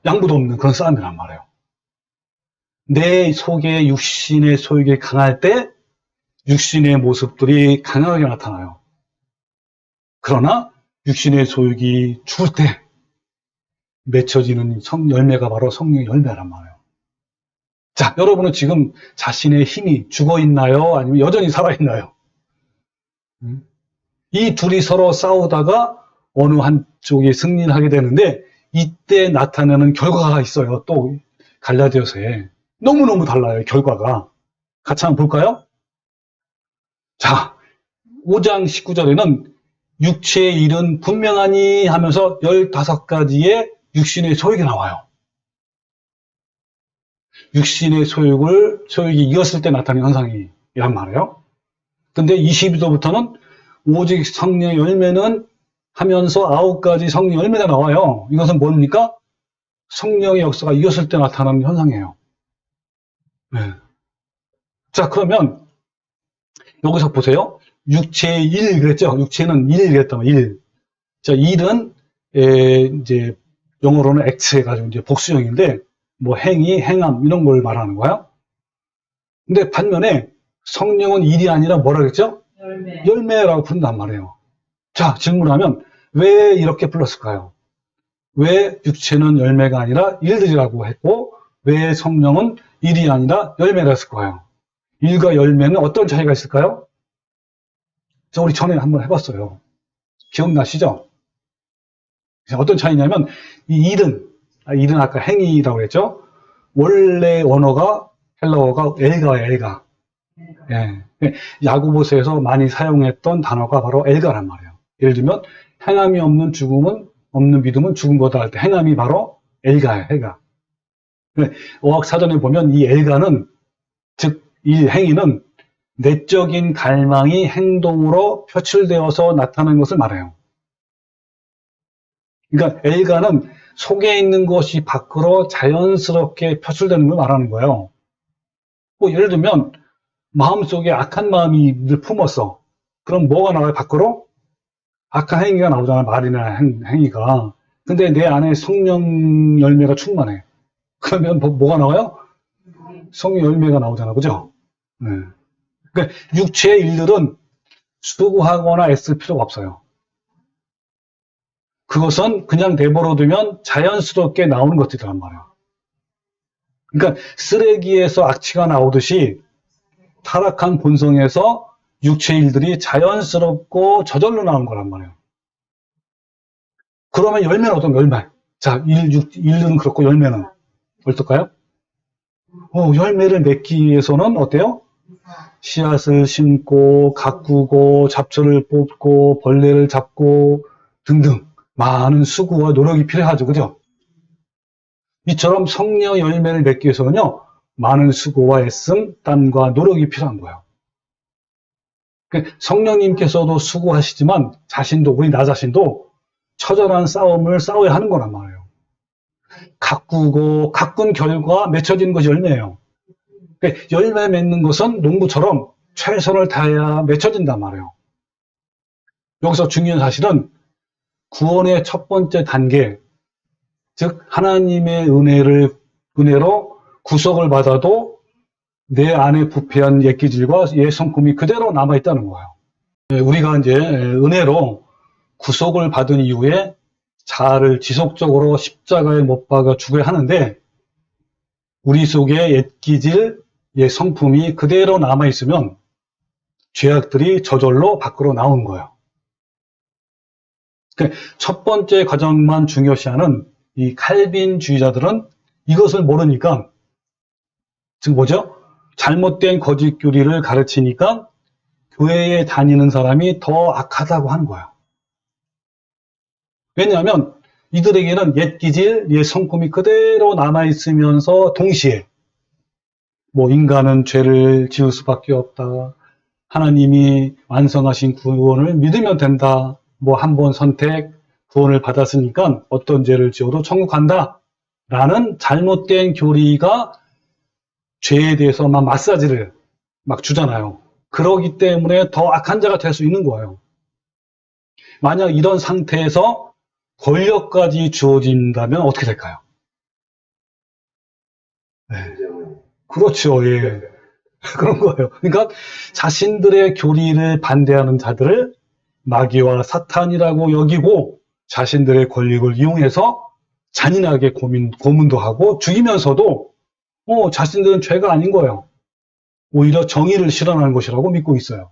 양보도 없는 그런 싸움이란 말이에요. 내 속에 육신의 소욕이 강할 때 육신의 모습들이 강하게 나타나요. 그러나 육신의 소욕이 죽을 때 맺혀지는 열매가 바로 성령의 열매란 말이에요. 자, 여러분은 지금 자신의 힘이 죽어 있나요? 아니면 여전히 살아있나요? 이 둘이 서로 싸우다가 어느 한쪽이 승리를 하게 되는데 이때 나타나는 결과가 있어요. 또 갈라디아서에 너무너무 달라요. 결과가. 같이 한번 볼까요? 자, 5장 19절에는 육체의 일은 분명하니 하면서 15가지의 육신의 소욕이 나와요. 육신의 소욕이 이었을 때 나타나는 현상이란 말이에요. 근데 22절부터는 오직 성령의 열매는 하면서 9가지 성령의 열매가 나와요. 이것은 뭡니까? 성령의 역사가 이겼을 때 나타나는 현상이에요. 네. 자, 그러면 여기서 보세요. 육체의 일 그랬죠? 육체는 일 그랬단 말이에요. 일. 자, 일은 이제 영어로는 액트 해가지고 이제 복수형인데 뭐 행위, 행함 이런 걸 말하는 거야. 근데 반면에 성령은 일이 아니라 뭐라 그랬죠? 열매라고 부른단 말이에요. 자, 질문하면 왜 이렇게 불렀을까요? 왜 육체는 열매가 아니라 일들이라고 했고 왜 성령은 일이 아니라 열매라 했을까요? 일과 열매는 어떤 차이가 있을까요? 자, 우리 전에 한번 해봤어요. 기억나시죠? 어떤 차이냐면 이 일은 아까 행위라고 했죠? 원래 원어가 헬라어가 엘가예요, 엘가. 예. 야고보서에서 많이 사용했던 단어가 바로 엘가란 말이에요. 예를 들면 행함이 없는 죽음은 없는 믿음은 죽은 거다 할 때 행함이 바로 엘가예요, 엘가. 어학사전에 보면 이 엘가는 즉 이 행위는 내적인 갈망이 행동으로 표출되어서 나타나는 것을 말해요. 그러니까 엘가는 속에 있는 것이 밖으로 자연스럽게 표출되는 걸 말하는 거예요. 뭐 예를 들면 마음속에 악한 마음이 늘 품었어. 그럼 뭐가 나와요? 밖으로? 악한 행위가 나오잖아. 말이나 행위가. 근데 내 안에 성령 열매가 충만해. 그러면 뭐가 나와요? 성령 열매가 나오잖아. 그죠? 네. 그러니까 육체의 일들은 수고하거나 애쓸 필요가 없어요. 그것은 그냥 내버려 두면 자연스럽게 나오는 것들이란 말이에요. 그러니까 쓰레기에서 악취가 나오듯이 타락한 본성에서 육체의 일들이 자연스럽고 저절로 나오는 거란 말이에요. 그러면 열매는 어떤 열매? 자, 일은 그렇고 열매는 어떨까요? 열매를 맺기 위해서는 어때요? 씨앗을 심고 가꾸고 잡초를 뽑고 벌레를 잡고 등등 많은 수고와 노력이 필요하죠. 그죠? 이처럼 성령 열매를 맺기 위해서는요. 많은 수고와 애씀, 땀과 노력이 필요한 거예요. 성령님께서도 수고하시지만 우리 나 자신도 처절한 싸움을 싸워야 하는 거란 말이에요. 가꾼 결과 맺혀지는 것이 열매예요. 열매 맺는 것은 농부처럼 최선을 다해야 맺혀진단 말이에요. 여기서 중요한 사실은 구원의 첫 번째 단계, 즉 하나님의 은혜로 구속을 받아도 내 안에 부패한 옛기질과 옛 성품이 그대로 남아있다는 거예요. 우리가 이제 은혜로 구속을 받은 이후에 자아를 지속적으로 십자가에 못 박아 죽어야 하는데 우리 속에 옛기질, 옛 성품이 그대로 남아있으면 죄악들이 저절로 밖으로 나오는 거예요. 첫 번째 과정만 중요시하는 이 칼빈주의자들은 이것을 모르니까 즉 뭐죠? 잘못된 거짓 교리를 가르치니까 교회에 다니는 사람이 더 악하다고 하는 거예요. 왜냐하면 이들에게는 옛 기질, 옛 성품이 그대로 남아있으면서 동시에 뭐 인간은 죄를 지을 수밖에 없다. 하나님이 완성하신 구원을 믿으면 된다. 뭐 한 번 선택, 구원을 받았으니까 어떤 죄를 지어도 천국 간다. 라는 잘못된 교리가 죄에 대해서 막 마사지를 막 주잖아요. 그러기 때문에 더 악한 자가 될 수 있는 거예요. 만약 이런 상태에서 권력까지 주어진다면 어떻게 될까요? 네. 그렇죠. 예. 그런 거예요. 그러니까 자신들의 교리를 반대하는 자들을 마귀와 사탄이라고 여기고 자신들의 권력을 이용해서 잔인하게 고문도 하고 죽이면서도 자신들은 죄가 아닌 거예요. 오히려 정의를 실현하는 것이라고 믿고 있어요.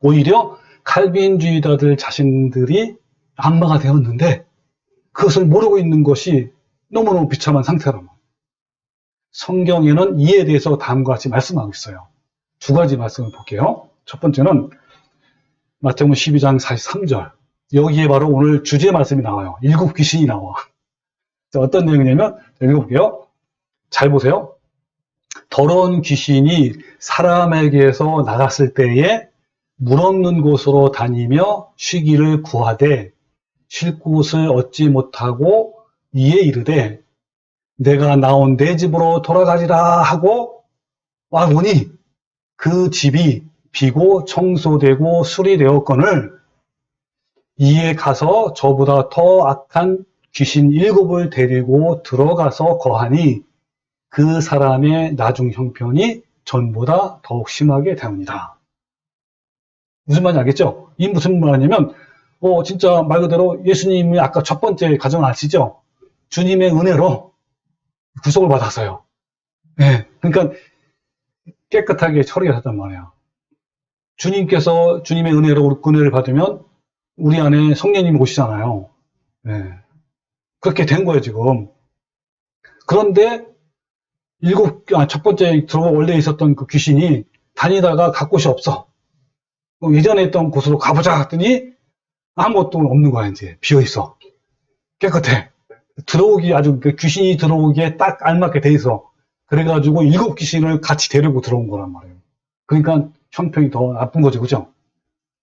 오히려 칼빈주의자들 자신들이 악마가 되었는데 그것을 모르고 있는 것이 너무너무 비참한 상태란 말이에요. 성경에는 이에 대해서 다음과 같이 말씀하고 있어요. 두 가지 말씀을 볼게요. 첫 번째는 마태복음 12장 43절. 여기에 바로 오늘 주제 말씀이 나와요. 일곱 귀신이 나와. 어떤 내용이냐면 읽어볼게요. 잘 보세요. 더러운 귀신이 사람에게서 나갔을 때에 물 없는 곳으로 다니며 쉬기를 구하되 쉴 곳을 얻지 못하고 이에 이르되 내가 나온 내 집으로 돌아가리라 하고 와 보니 그 집이 비고 청소되고 수리되었거늘 이에 가서 저보다 더 악한 귀신 7을 데리고 들어가서 거하니 그 사람의 나중 형편이 전보다 더욱 심하게 되옵니다. 무슨 말인지 알겠죠? 이 무슨 말이냐면 진짜 말 그대로 예수님이 아까 첫 번째 가정 아시죠? 주님의 은혜로 구속을 받았어요. 네, 그러니까 깨끗하게 처리가 됐단 말이에요. 주님께서 주님의 은혜로 은혜를 받으면 우리 안에 성령님이 오시잖아요. 네, 그렇게 된 거예요 지금. 그런데 첫 번째 원래 있었던 그 귀신이 다니다가 갈 곳이 없어. 예전에 있던 곳으로 가보자 했더니 아무것도 없는 거야. 이제 비어있어. 깨끗해. 들어오기 아주 귀신이 들어오기에 딱 알맞게 돼 있어. 그래가지고 7 귀신을 같이 데리고 들어온 거란 말이에요. 그러니까 형편이 더 나쁜 거죠. 그죠?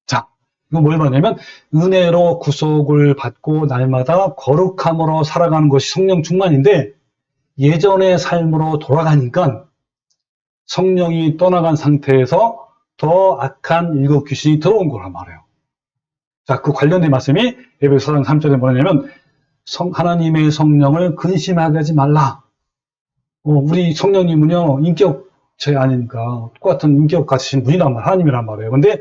자, 이거 뭘 말하냐면 은혜로 구속을 받고 날마다 거룩함으로 살아가는 것이 성령 충만인데 예전의 삶으로 돌아가니까 성령이 떠나간 상태에서 더 악한 7 귀신이 들어온 거란 말이에요. 자, 그 관련된 말씀이 에베소 4장 3절에 뭐냐면 하나님의 성령을 근심하게 하지 말라. 우리 성령님은요 인격체 아니니까 똑같은 인격 가지신 분이란 말, 하나님이란 말이에요. 근데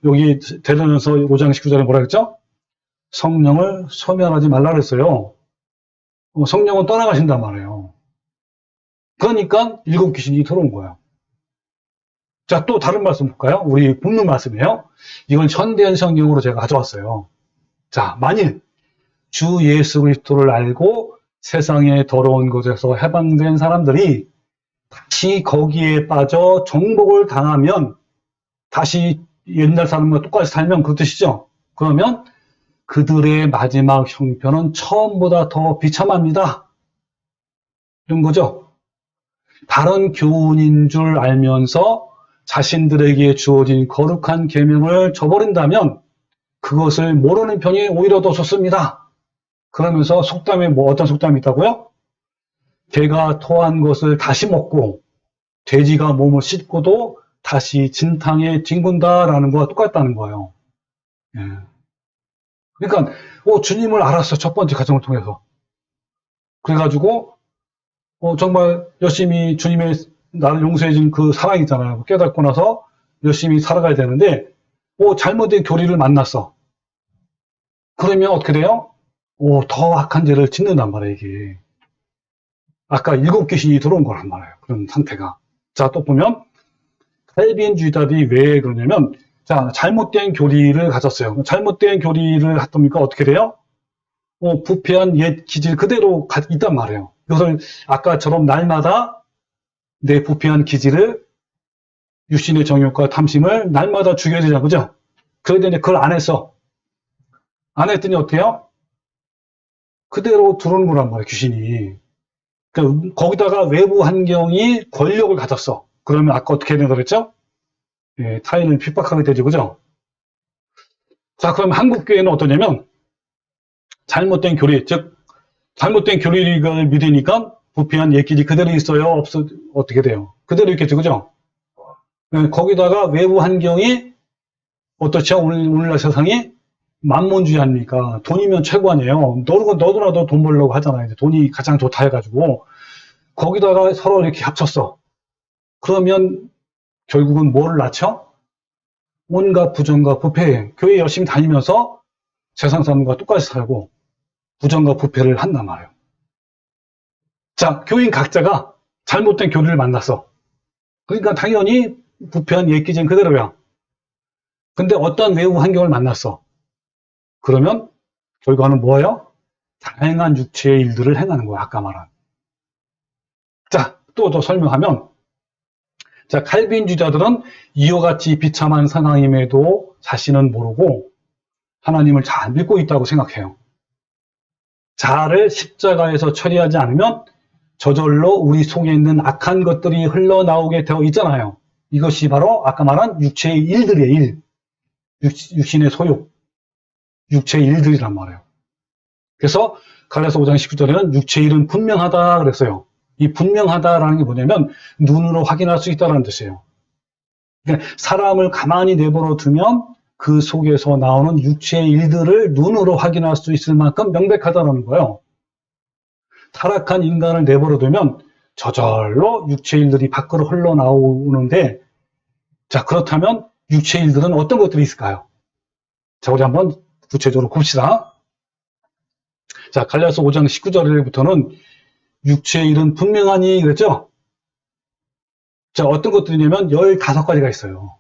여기 대전서 5장 19절에 뭐라 그랬죠? 성령을 소멸하지 말라 그랬어요. 성령은 떠나가신단 말이에요. 그러니까 7 귀신이 들어온 거예요. 자, 또 다른 말씀 볼까요? 우리 본문 말씀이에요. 이건 현대한 성경으로 제가 가져왔어요. 자, 만일 주 예수 그리스도를 알고 세상의 더러운 것에서 해방된 사람들이 다시 거기에 빠져 정복을 당하면 다시 옛날 사람과 똑같이 살면 그 뜻이죠. 그러면 그들의 마지막 형편은 처음보다 더 비참합니다. 이런 거죠. 다른 교훈인 줄 알면서 자신들에게 주어진 거룩한 계명을 저버린다면 그것을 모르는 편이 오히려 더 좋습니다. 그러면서 속담에 어떤 속담이 있다고요? 개가 토한 것을 다시 먹고 돼지가 몸을 씻고도 다시 진탕에 뒹군다라는 거와 똑같다는 거예요. 예. 그러니까 주님을 알았어. 첫 번째 과정을 통해서. 그래가지고 정말 열심히 주님의 나를 용서해 준 그 사랑 있잖아요. 깨닫고 나서 열심히 살아가야 되는데 잘못된 교리를 만났어. 그러면 어떻게 돼요? 더 악한 죄를 짓는단 말이에요, 이게. 아까 7 귀신이 들어온 거란 말이에요. 그런 상태가. 자, 또 보면 칼빈주의자들이 왜 그러냐면 자, 잘못된 교리를 가졌어요. 잘못된 교리를 했더니까 어떻게 돼요? 부패한 옛 기질 그대로 있단 말이에요. 이것을 아까처럼 날마다 내 부패한 기질을 육신의 정욕과 탐심을 날마다 죽여야 되잖아, 그죠? 그런데 그걸 안 했어. 안 했더니 어떻게 해요? 그대로 들어오는 거란 말이에요, 귀신이. 그러니까 거기다가 외부 환경이 권력을 가졌어. 그러면 아까 어떻게 해야 된다고 그랬죠? 예, 타인을 핍박하게 되죠, 그죠? 자, 그럼 한국교회는 어떠냐면 잘못된 교리, 즉 잘못된 교리를 믿으니까 부패한 옛기질 그대로 있어요? 어떻게 돼요? 그대로 있겠죠, 그죠? 예, 거기다가 외부 환경이 어떻죠? 오늘날 세상이 만몬주의 아닙니까? 돈이면 최고 아니에요. 너도나도 돈 벌려고 하잖아요. 이제 돈이 가장 좋다 해가지고 거기다가 서로 이렇게 합쳤어. 그러면 결국은 뭐를 낳죠? 온갖 부정과 부패. 교회 열심히 다니면서 세상 사람과 똑같이 살고 부정과 부패를 한단 말이에요. 자, 교인 각자가 잘못된 교리를 만났어. 그러니까 당연히 부패한 옛기질 그대로야. 근데 어떤 외부 환경을 만났어. 그러면 결과는 뭐예요? 다양한 육체의 일들을 행하는 거야. 아까 말한. 자, 또 더 설명하면 자, 칼빈주의자들은 이와 같이 비참한 상황임에도 자신은 모르고 하나님을 잘 믿고 있다고 생각해요. 자아를 십자가에서 처리하지 않으면 저절로 우리 속에 있는 악한 것들이 흘러나오게 되어 있잖아요. 이것이 바로 아까 말한 육체의 일들이에요. 일. 육신의 소욕. 육체의 일들이란 말이에요. 그래서 갈라디아서 5장 19절에는 육체의 일은 분명하다 그랬어요. 이 분명하다라는 게 뭐냐면 눈으로 확인할 수 있다는 뜻이에요. 그러니까 사람을 가만히 내버려 두면 그 속에서 나오는 육체의 일들을 눈으로 확인할 수 있을 만큼 명백하다는 거예요. 타락한 인간을 내버려 두면 저절로 육체의 일들이 밖으로 흘러나오는데, 자, 그렇다면 육체의 일들은 어떤 것들이 있을까요? 자, 우리 한번 구체적으로 봅시다. 자, 갈라디아서 5장 19절부터는 육체의 일은 분명하니 그랬죠? 자, 어떤 것들이냐면 15가지가 있어요.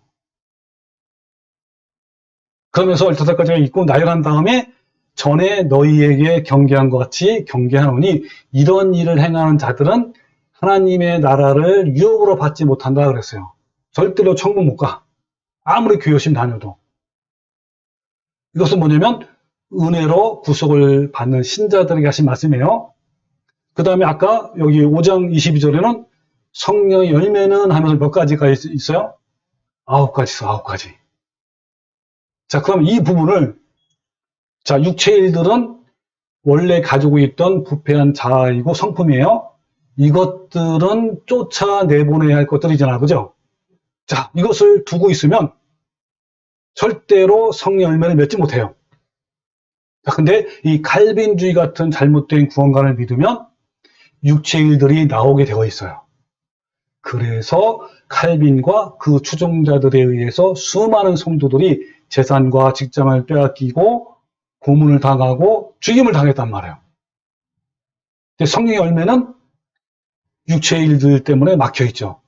그러면서 15가지가 있고 나열한 다음에 전에 너희에게 경계한 것 같이 경계하노니 이런 일을 행하는 자들은 하나님의 나라를 유업으로 받지 못한다 그랬어요. 절대로 천국 못 가. 아무리 교회 열심히 다녀도. 이것은 뭐냐면 은혜로 구속을 받는 신자들에게 하신 말씀이에요. 그 다음에 아까 여기 5장 22절에는 성령의 열매는 하면서 몇 가지가 있어요? 9가지 있어, 9가지. 자, 그럼 이 부분을, 자, 육체의 일들은 원래 가지고 있던 부패한 자아이고 성품이에요. 이것들은 쫓아내보내야 할 것들이잖아, 그죠? 자, 이것을 두고 있으면 절대로 성령 열매를 맺지 못해요. 자, 근데 이 칼빈주의 같은 잘못된 구원관을 믿으면 육체의 일들이 나오게 되어 있어요. 그래서 칼빈과 그 추종자들에 의해서 수많은 성도들이 재산과 직장을 빼앗기고 고문을 당하고 죽임을 당했단 말이에요. 근데 성령의 열매는 육체의 일들 때문에 막혀있죠.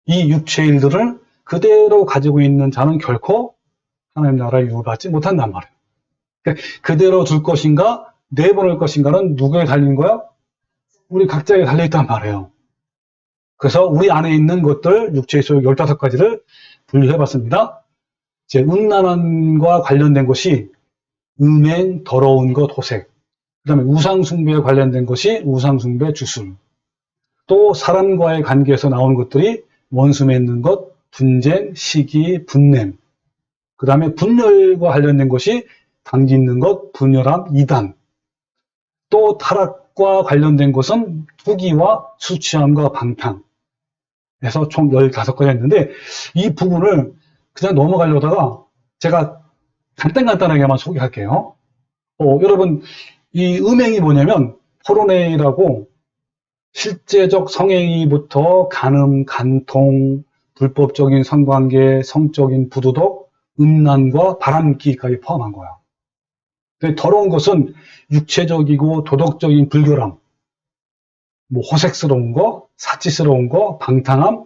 이 육체의 일들을 그대로 가지고 있는 자는 결코 하나님 나라에 유업받지 못한단 말이에요. 그러니까 그대로 둘 것인가 내보낼 것인가는 누구에 달린 거야? 우리 각자에 달려있단 말이에요. 그래서 우리 안에 있는 것들 육체의 소욕 15가지를 분류해봤습니다. 이제 음란함과 관련된 것이 음행, 더러운 것, 호색. 그 다음에 우상숭배에 관련된 것이 우상숭배, 주술. 또 사람과의 관계에서 나오는 것들이 원수 맺는 것, 분쟁, 시기, 분냄. 그 다음에 분열과 관련된 것이 당짓는 것, 분열함, 이단. 또 타락과 관련된 것은 투기와 수치함과 방탕. 해서 총 15가지 했는데 이 부분을 그냥 넘어가려다가 제가 간단하게만 소개할게요. 여러분, 이 음행이 뭐냐면 포르네이라고 실제적 성행위부터 간음, 간통, 불법적인 성관계, 성적인 부도덕, 음란과 바람기까지 포함한 거야. 근데 더러운 것은 육체적이고 도덕적인 불결함, 뭐 호색스러운 거, 사치스러운 거, 방탕함,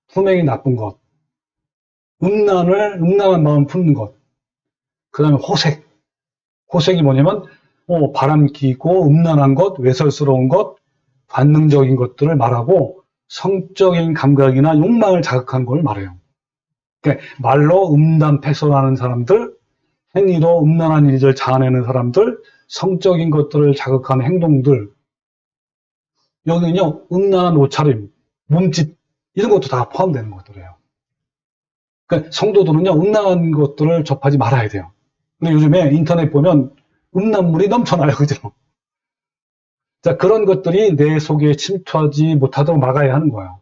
품행이 나쁜 것, 음란한 마음 품는 것, 그 다음에 호색. 호색이 뭐냐면 바람기고 음란한 것, 외설스러운 것, 관능적인 것들을 말하고 성적인 감각이나 욕망을 자극하는 걸 말해요. 그러니까 말로 음담패설하는 사람들, 행위로 음란한 일을 자아내는 사람들, 성적인 것들을 자극하는 행동들, 여기는요 음란한 옷차림, 몸짓 이런 것도 다 포함되는 것들이에요. 그러니까 성도들은요 음란한 것들을 접하지 말아야 돼요. 근데 요즘에 인터넷 보면 음란물이 넘쳐나요, 그죠? 자, 그런 것들이 내 속에 침투하지 못하도록 막아야 하는 거예요.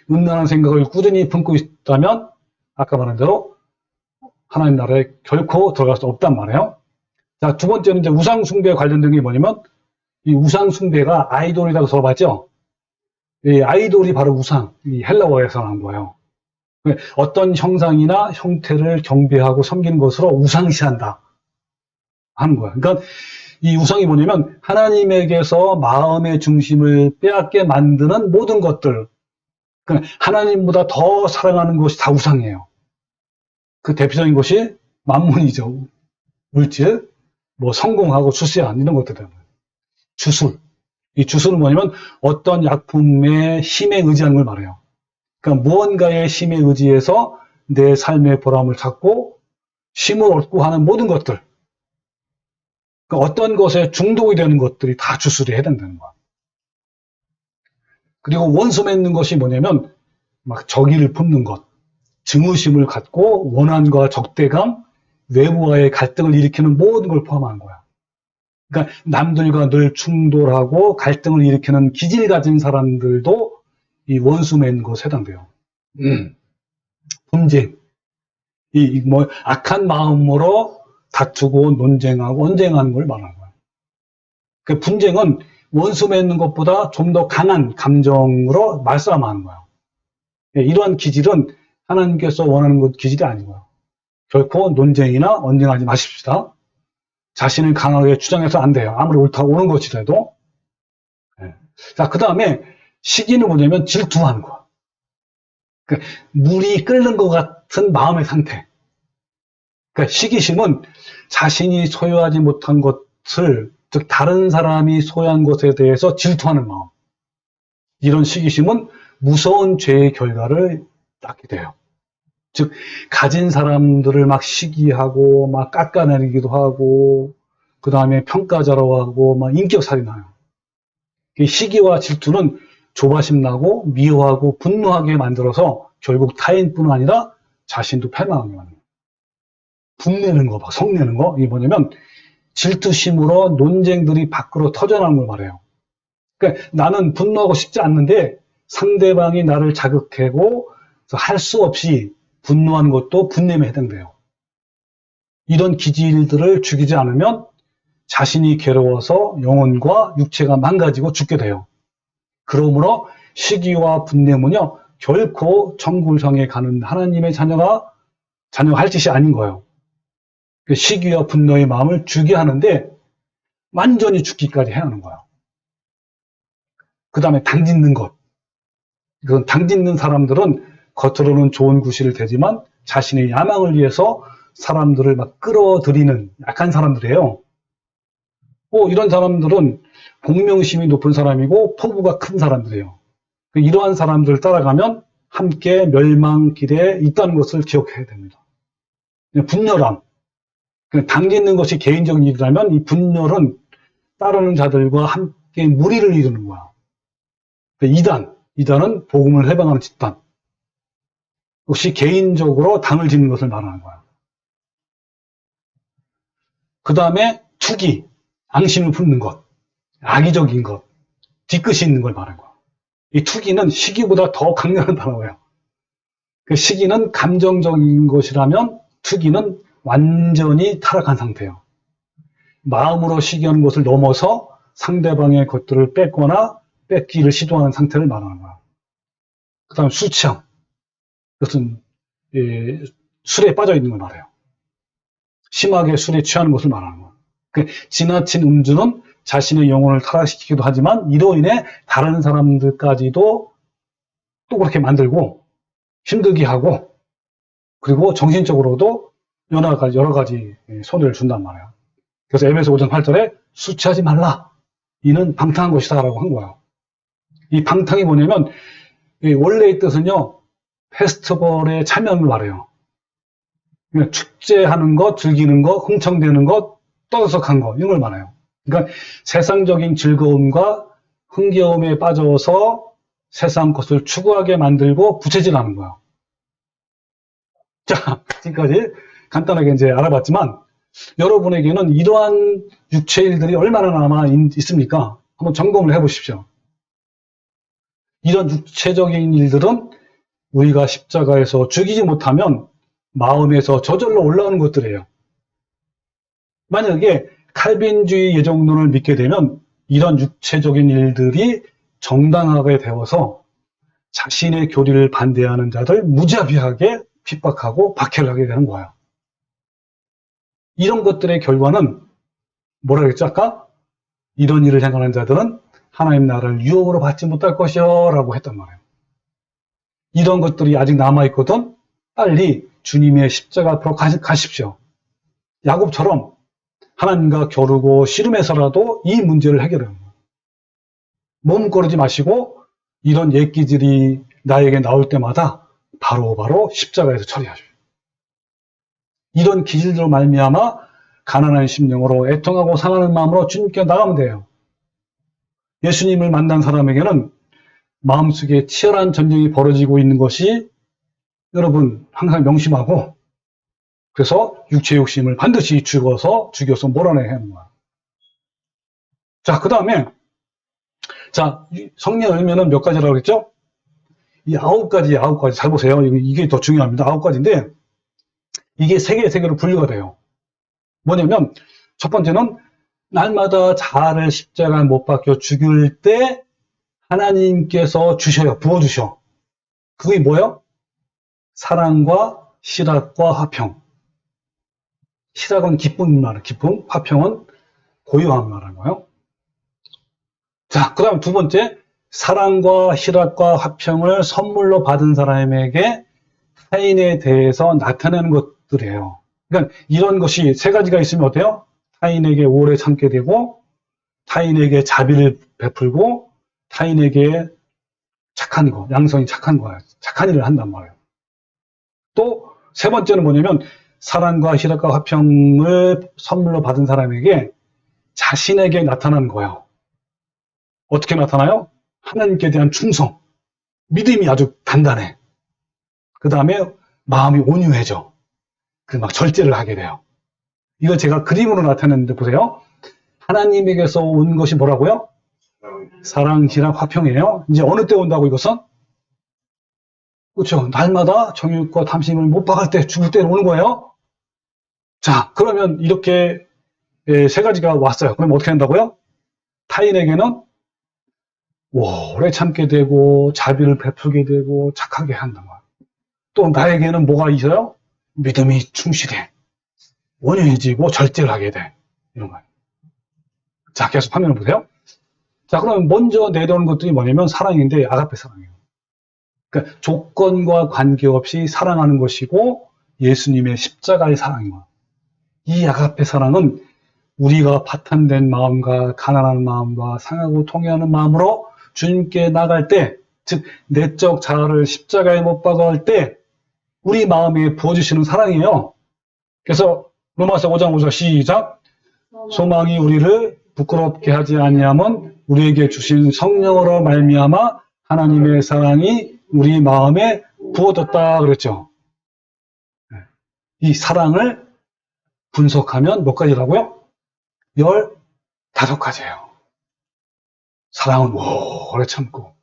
음란한 생각을 꾸준히 품고 있다면 아까 말한 대로 하나님 나라에 결코 들어갈 수 없단 말이에요. 자, 두 번째는 이제 우상숭배에 관련된 게 뭐냐면 이 우상숭배가 아이돌이라고 들어봤죠? 이 아이돌이 바로 우상, 이 헬라어에서 나온 거예요. 어떤 형상이나 형태를 경배하고 섬기는 것으로 우상시한다 하는 거예요. 그러니까 이 우상이 뭐냐면 하나님에게서 마음의 중심을 빼앗게 만드는 모든 것들, 그러니까 하나님보다 더 사랑하는 것이 다 우상이에요. 그 대표적인 것이 만문이죠. 물질, 뭐 성공하고 수시안 이런 것들이에요. 주술. 이 주술은 뭐냐면 어떤 약품의 힘에 의지하는 걸 말해요. 그러니까 무언가의 힘에 의지해서 내 삶의 보람을 찾고 힘을 얻고 하는 모든 것들. 그러니까 어떤 것에 중독이 되는 것들이 다 주술에 해당되는 거야. 그리고 원수 맺는 것이 뭐냐면 막 적의를 품는 것, 증오심을 갖고 원한과 적대감, 외부와의 갈등을 일으키는 모든 걸 포함하는 거야. 그러니까 남들과 늘 충돌하고 갈등을 일으키는 기질 가진 사람들도 이 원수 맺는 것에 해당돼요. 분쟁. 뭐 악한 마음으로 다투고 논쟁하고 언쟁하는 걸 말하는 거예요. 그 분쟁은 원수 맺는 것보다 좀 더 강한 감정으로 말싸움하는 거예요. 이러한 기질은 하나님께서 원하는 것 기질이 아니고요. 결코 논쟁이나 언쟁하지 마십시다. 자신을 강하게 주장해서 안 돼요. 아무리 옳은 것이라도. 자, 그 다음에 시기는 뭐냐면 질투하는 거. 그러니까 물이 끓는 것 같은 마음의 상태. 그러니까 시기심은 자신이 소유하지 못한 것을, 즉 다른 사람이 소유한 것에 대해서 질투하는 마음. 이런 시기심은 무서운 죄의 결과를 낳게 돼요. 즉 가진 사람들을 막 시기하고 막 깎아내리기도 하고 그 다음에 평가자로 하고 막 인격살인하요. 시기와 질투는 조바심 나고 미워하고 분노하게 만들어서 결국 타인뿐 아니라 자신도 패망하게 만듭니다. 분내는 거, 막 성내는 거, 이게 뭐냐면 질투심으로 논쟁들이 밖으로 터져나오는 걸 말해요. 그러니까 나는 분노하고 싶지 않는데 상대방이 나를 자극하고 할 수 없이 분노하는 것도 분냄에 해당돼요. 이런 기질들을 죽이지 않으면 자신이 괴로워서 영혼과 육체가 망가지고 죽게 돼요. 그러므로 시기와 분냄은요, 결코 천국을 향해 가는 하나님의 자녀가 할 짓이 아닌 거예요. 시기와 분노의 마음을 죽게 하는데 완전히 죽기까지 해야 하는 거예요. 그 다음에 당짓는 것. 이건 당짓는 사람들은 겉으로는 좋은 구실을 대지만 자신의 야망을 위해서 사람들을 막 끌어들이는 약한 사람들이에요. 이런 사람들은 공명심이 높은 사람이고 포부가 큰 사람들이에요. 이러한 사람들을 따라가면 함께 멸망길에 있다는 것을 기억해야 됩니다. 분열함. 당짓는 것이 개인적인 일이라면 이 분열은 따르는 자들과 함께 무리를 이루는 거야. 이단은 복음을 해방하는 집단. 혹시 개인적으로 당을 짓는 것을 말하는 거야. 그 다음에 투기, 앙심을 품는 것, 악의적인 것, 뒤끝이 있는 걸 말하는 거야. 이 투기는 시기보다 더 강렬한 단어예요. 시기는 감정적인 것이라면 투기는 완전히 타락한 상태예요. 마음으로 시기하는 것을 넘어서 상대방의 것들을 뺏거나 뺏기를 시도하는 상태를 말하는 거야. 그 다음에 술 취향. 이것은 술에 빠져 있는 걸 말해요. 심하게 술에 취하는 것을 말하는 거예요. 지나친 음주는 자신의 영혼을 타락시키기도 하지만 이로 인해 다른 사람들까지도 또 그렇게 만들고 힘들게 하고 그리고 정신적으로도 여러 가지 손해를 준단 말이에요. 그래서 에베소 5장 8절에 술 취하지 말라. 이는 방탕한 것이다 라고 한 거예요. 이 방탕이 뭐냐면 원래의 뜻은요. 페스티벌에 참여를 말해요. 축제하는 것, 즐기는 것, 흥청대는 것, 떠들썩한 것 이런 걸 말해요. 그러니까 세상적인 즐거움과 흥겨움에 빠져서 세상 것을 추구하게 만들고 부채질하는 거예요. 자, 지금까지 간단하게 이제 알아봤지만 여러분에게는 이러한 육체 일들이 얼마나 남아 있습니까? 한번 점검을 해보십시오. 이런 육체적인 일들은 우리가 십자가에서 죽이지 못하면 마음에서 저절로 올라오는 것들이에요. 만약에 칼빈주의 예정론을 믿게 되면 이런 육체적인 일들이 정당하게 되어서 자신의 교리를 반대하는 자들 무자비하게 핍박하고 박해를 하게 되는 거예요. 이런 것들의 결과는 뭐라 그랬죠 아까? 이런 일을 행하는 자들은 하나님 나라를 유업으로 받지 못할 것이요 라고 했단 말이에요. 이런 것들이 아직 남아있거든 빨리 주님의 십자가 앞으로 가십시오. 야곱처럼 하나님과 겨루고 씨름해서라도 이 문제를 해결하는 거예요. 머뭇거리지 마시고 이런 얘기들이 나에게 나올 때마다 바로바로 십자가에서 처리하십시오. 이런 기질들로 말미암아 가난한 심령으로 애통하고 상하는 마음으로 주님께 나가면 돼요. 예수님을 만난 사람에게는 마음속에 치열한 전쟁이 벌어지고 있는 것이 여러분 항상 명심하고 그래서 육체 욕심을 반드시 죽여서 몰아내야 하는 거야. 자, 그 다음에, 자, 성령 열매는 몇 가지라고 그랬죠? 이 9가지, 9가지. 잘 보세요. 이게 더 중요합니다. 9가지인데, 이게 세 개의 세계로 분류가 돼요. 뭐냐면, 첫 번째는, 날마다 자아를 십자가에 못 박혀 죽일 때, 하나님께서 주셔요. 부어주셔. 그게 뭐예요? 사랑과 실학과 화평. 실학은 기쁨 말이에요. 기쁨, 화평은 고요함 말하는 거예요. 자, 그 다음 두 번째, 사랑과 실학과 화평을 선물로 받은 사람에게 타인에 대해서 나타내는 것들이에요. 그러니까 이런 것이 세 가지가 있으면 어때요? 타인에게 오래 참게 되고, 타인에게 자비를 베풀고, 타인에게 착한 거, 양성이 착한 거예요. 착한 일을 한단 말이에요. 또 세 번째는 뭐냐면 사랑과 희락과 화평을 선물로 받은 사람에게 자신에게 나타나는 거예요. 어떻게 나타나요? 하나님께 대한 충성, 믿음이 아주 단단해. 그 다음에 마음이 온유해져. 막 절제를 하게 돼요. 이거 제가 그림으로 나타냈는데 보세요. 하나님에게서 온 것이 뭐라고요? 사랑, 희락, 화평이에요. 이제 어느 때 온다고 이것은? 그렇죠. 날마다 정욕과 탐심을 못 박을 때, 죽을 때 오는 거예요. 자, 그러면 이렇게 세 가지가 왔어요. 그럼 어떻게 한다고요? 타인에게는 오래 참게 되고, 자비를 베풀게 되고, 착하게 한단 말이에요. 또 나에게는 뭐가 있어요? 믿음이 충실해. 온유해지고 절제를 하게 돼. 이런 거예요. 자, 계속 화면을 보세요. 자, 그럼 먼저 내려오는 것들이 뭐냐면 사랑인데, 아가페 사랑이에요. 그러니까 조건과 관계없이 사랑하는 것이고 예수님의 십자가의 사랑이에요. 이 아가페 사랑은 우리가 파탄된 마음과 가난한 마음과 상하고 통해하는 마음으로 주님께 나갈 때, 즉 내적 자아를 십자가에 못 박을 때 우리 마음에 부어주시는 사랑이에요. 그래서 로마서 5장 5절 시작. 소망이 우리를 부끄럽게 하지 아니함은 우리에게 주신 성령으로 말미암아 하나님의 사랑이 우리 마음에 부어졌다 그랬죠. 이 사랑을 분석하면 몇 가지라고요? 15가지예요. 사랑은 오래 참고,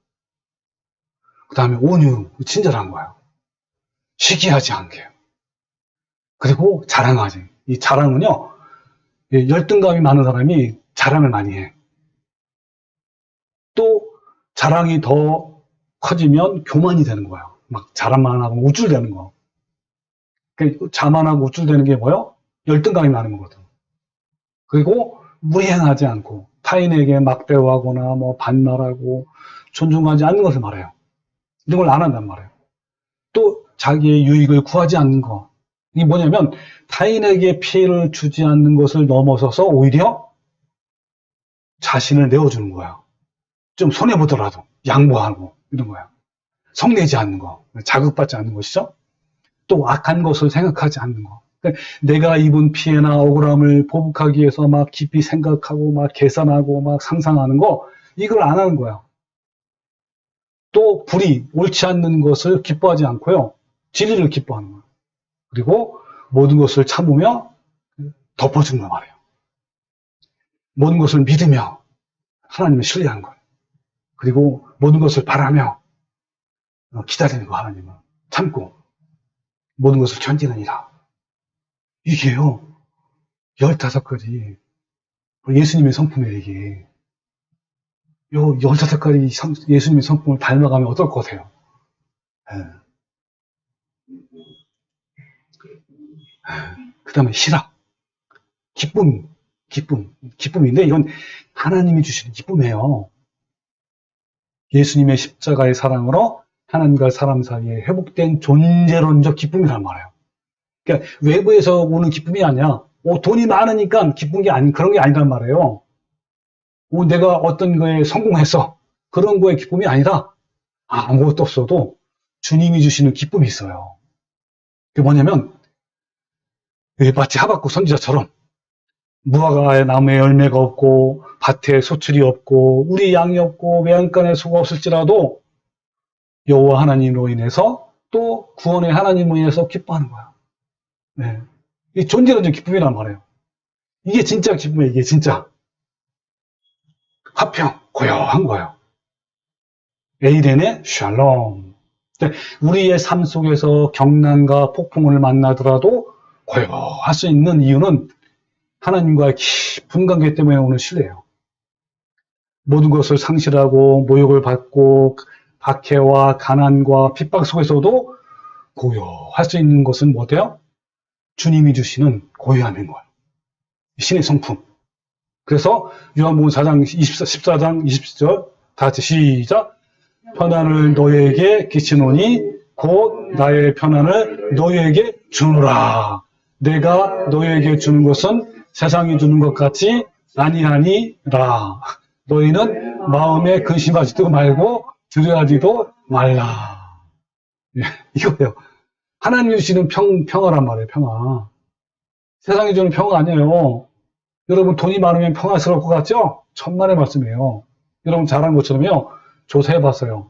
그 다음에 온유, 친절한 거예요. 시기하지 않게. 그리고 자랑하지. 이 자랑은요, 열등감이 많은 사람이 자랑을 많이 해. 또 자랑이 더 커지면 교만이 되는 거예요. 막 자랑만 하고 우쭐대는 거. 그러니까 자만하고 우쭐대는 게 뭐예요? 열등감이 많은 거거든. 그리고 무행하지 않고 타인에게 막대화하거나 뭐 반말하고 존중하지 않는 것을 말해요. 이런 걸 안 한단 말이에요. 또 자기의 유익을 구하지 않는 거. 이게 뭐냐면 타인에게 피해를 주지 않는 것을 넘어서서 오히려 자신을 내어주는 거예요. 좀 손해보더라도 양보하고 이런 거예요. 성내지 않는 거, 자극받지 않는 것이죠. 또 악한 것을 생각하지 않는 거. 그러니까 내가 입은 피해나 억울함을 보복하기 위해서 막 깊이 생각하고 막 계산하고 막 상상하는 거, 이걸 안 하는 거예요. 또 불의, 옳지 않는 것을 기뻐하지 않고요. 진리를 기뻐하는 거예요. 그리고 모든 것을 참으며 덮어주는 거 말이에요. 모든 것을 믿으며 하나님을 신뢰하는 거예요. 그리고 모든 것을 바라며 기다리는 거, 하나님을 참고 모든 것을 견디느니라. 이게요, 15가지 예수님의 성품이에요. 이게 요 15가지 예수님의 성품을 닮아가면 어떨 것 같아요? 그 다음에 희락, 기쁨인데 이건 하나님이 주시는 기쁨이에요. 예수님의 십자가의 사랑으로 하나님과 사람 사이에 회복된 존재론적 기쁨이란 말이에요. 그러니까 외부에서 오는 기쁨이 아니야. 돈이 많으니까 기쁜 게 그런 게 아니란 말이에요. 내가 어떤 거에 성공했어. 그런 거에 기쁨이 아니라 아무것도 없어도 주님이 주시는 기쁨이 있어요. 그게 뭐냐면 마치 하박국 선지자처럼 무화과에 나무에 열매가 없고 밭에 소출이 없고 우리 양이 없고 외양간에 소가 없을지라도 여호와 하나님으로 인해서 또 구원의 하나님으로 인해서 기뻐하는 거야. 네. 이 존재론적 기쁨이란 말이에요. 이게 진짜 기쁨이에요. 이게 진짜. 화평, 고요한 거예요. 에이덴의 샬롬. 우리의 삶 속에서 경난과 폭풍을 만나더라도 고요할 수 있는 이유는 하나님과의 깊은 관계 때문에 오는 신뢰예요. 모든 것을 상실하고 모욕을 받고 박해와 가난과 핍박 속에서도 고요할 수 있는 것은 뭐예요? 주님이 주시는 고요함인 거예요. 신의 성품. 그래서 요한복음 4장 14장 20절 다 같이 시작. 편안을 너희에게 끼치노니 곧 나의 편안을 너희에게 주노라. 내가 너희에게 주는 것은 세상이 주는 것 같이 아니하니라. 너희는 마음에 근심하지도 말고 두려워하지도 말라. 이거예요. 하나님 주시는 평화란 말이에요. 평화. 세상이 주는 평화 아니에요. 여러분 돈이 많으면 평화스러울 것 같죠? 천만의 말씀이에요. 여러분 잘한 것처럼요. 조사해봤어요.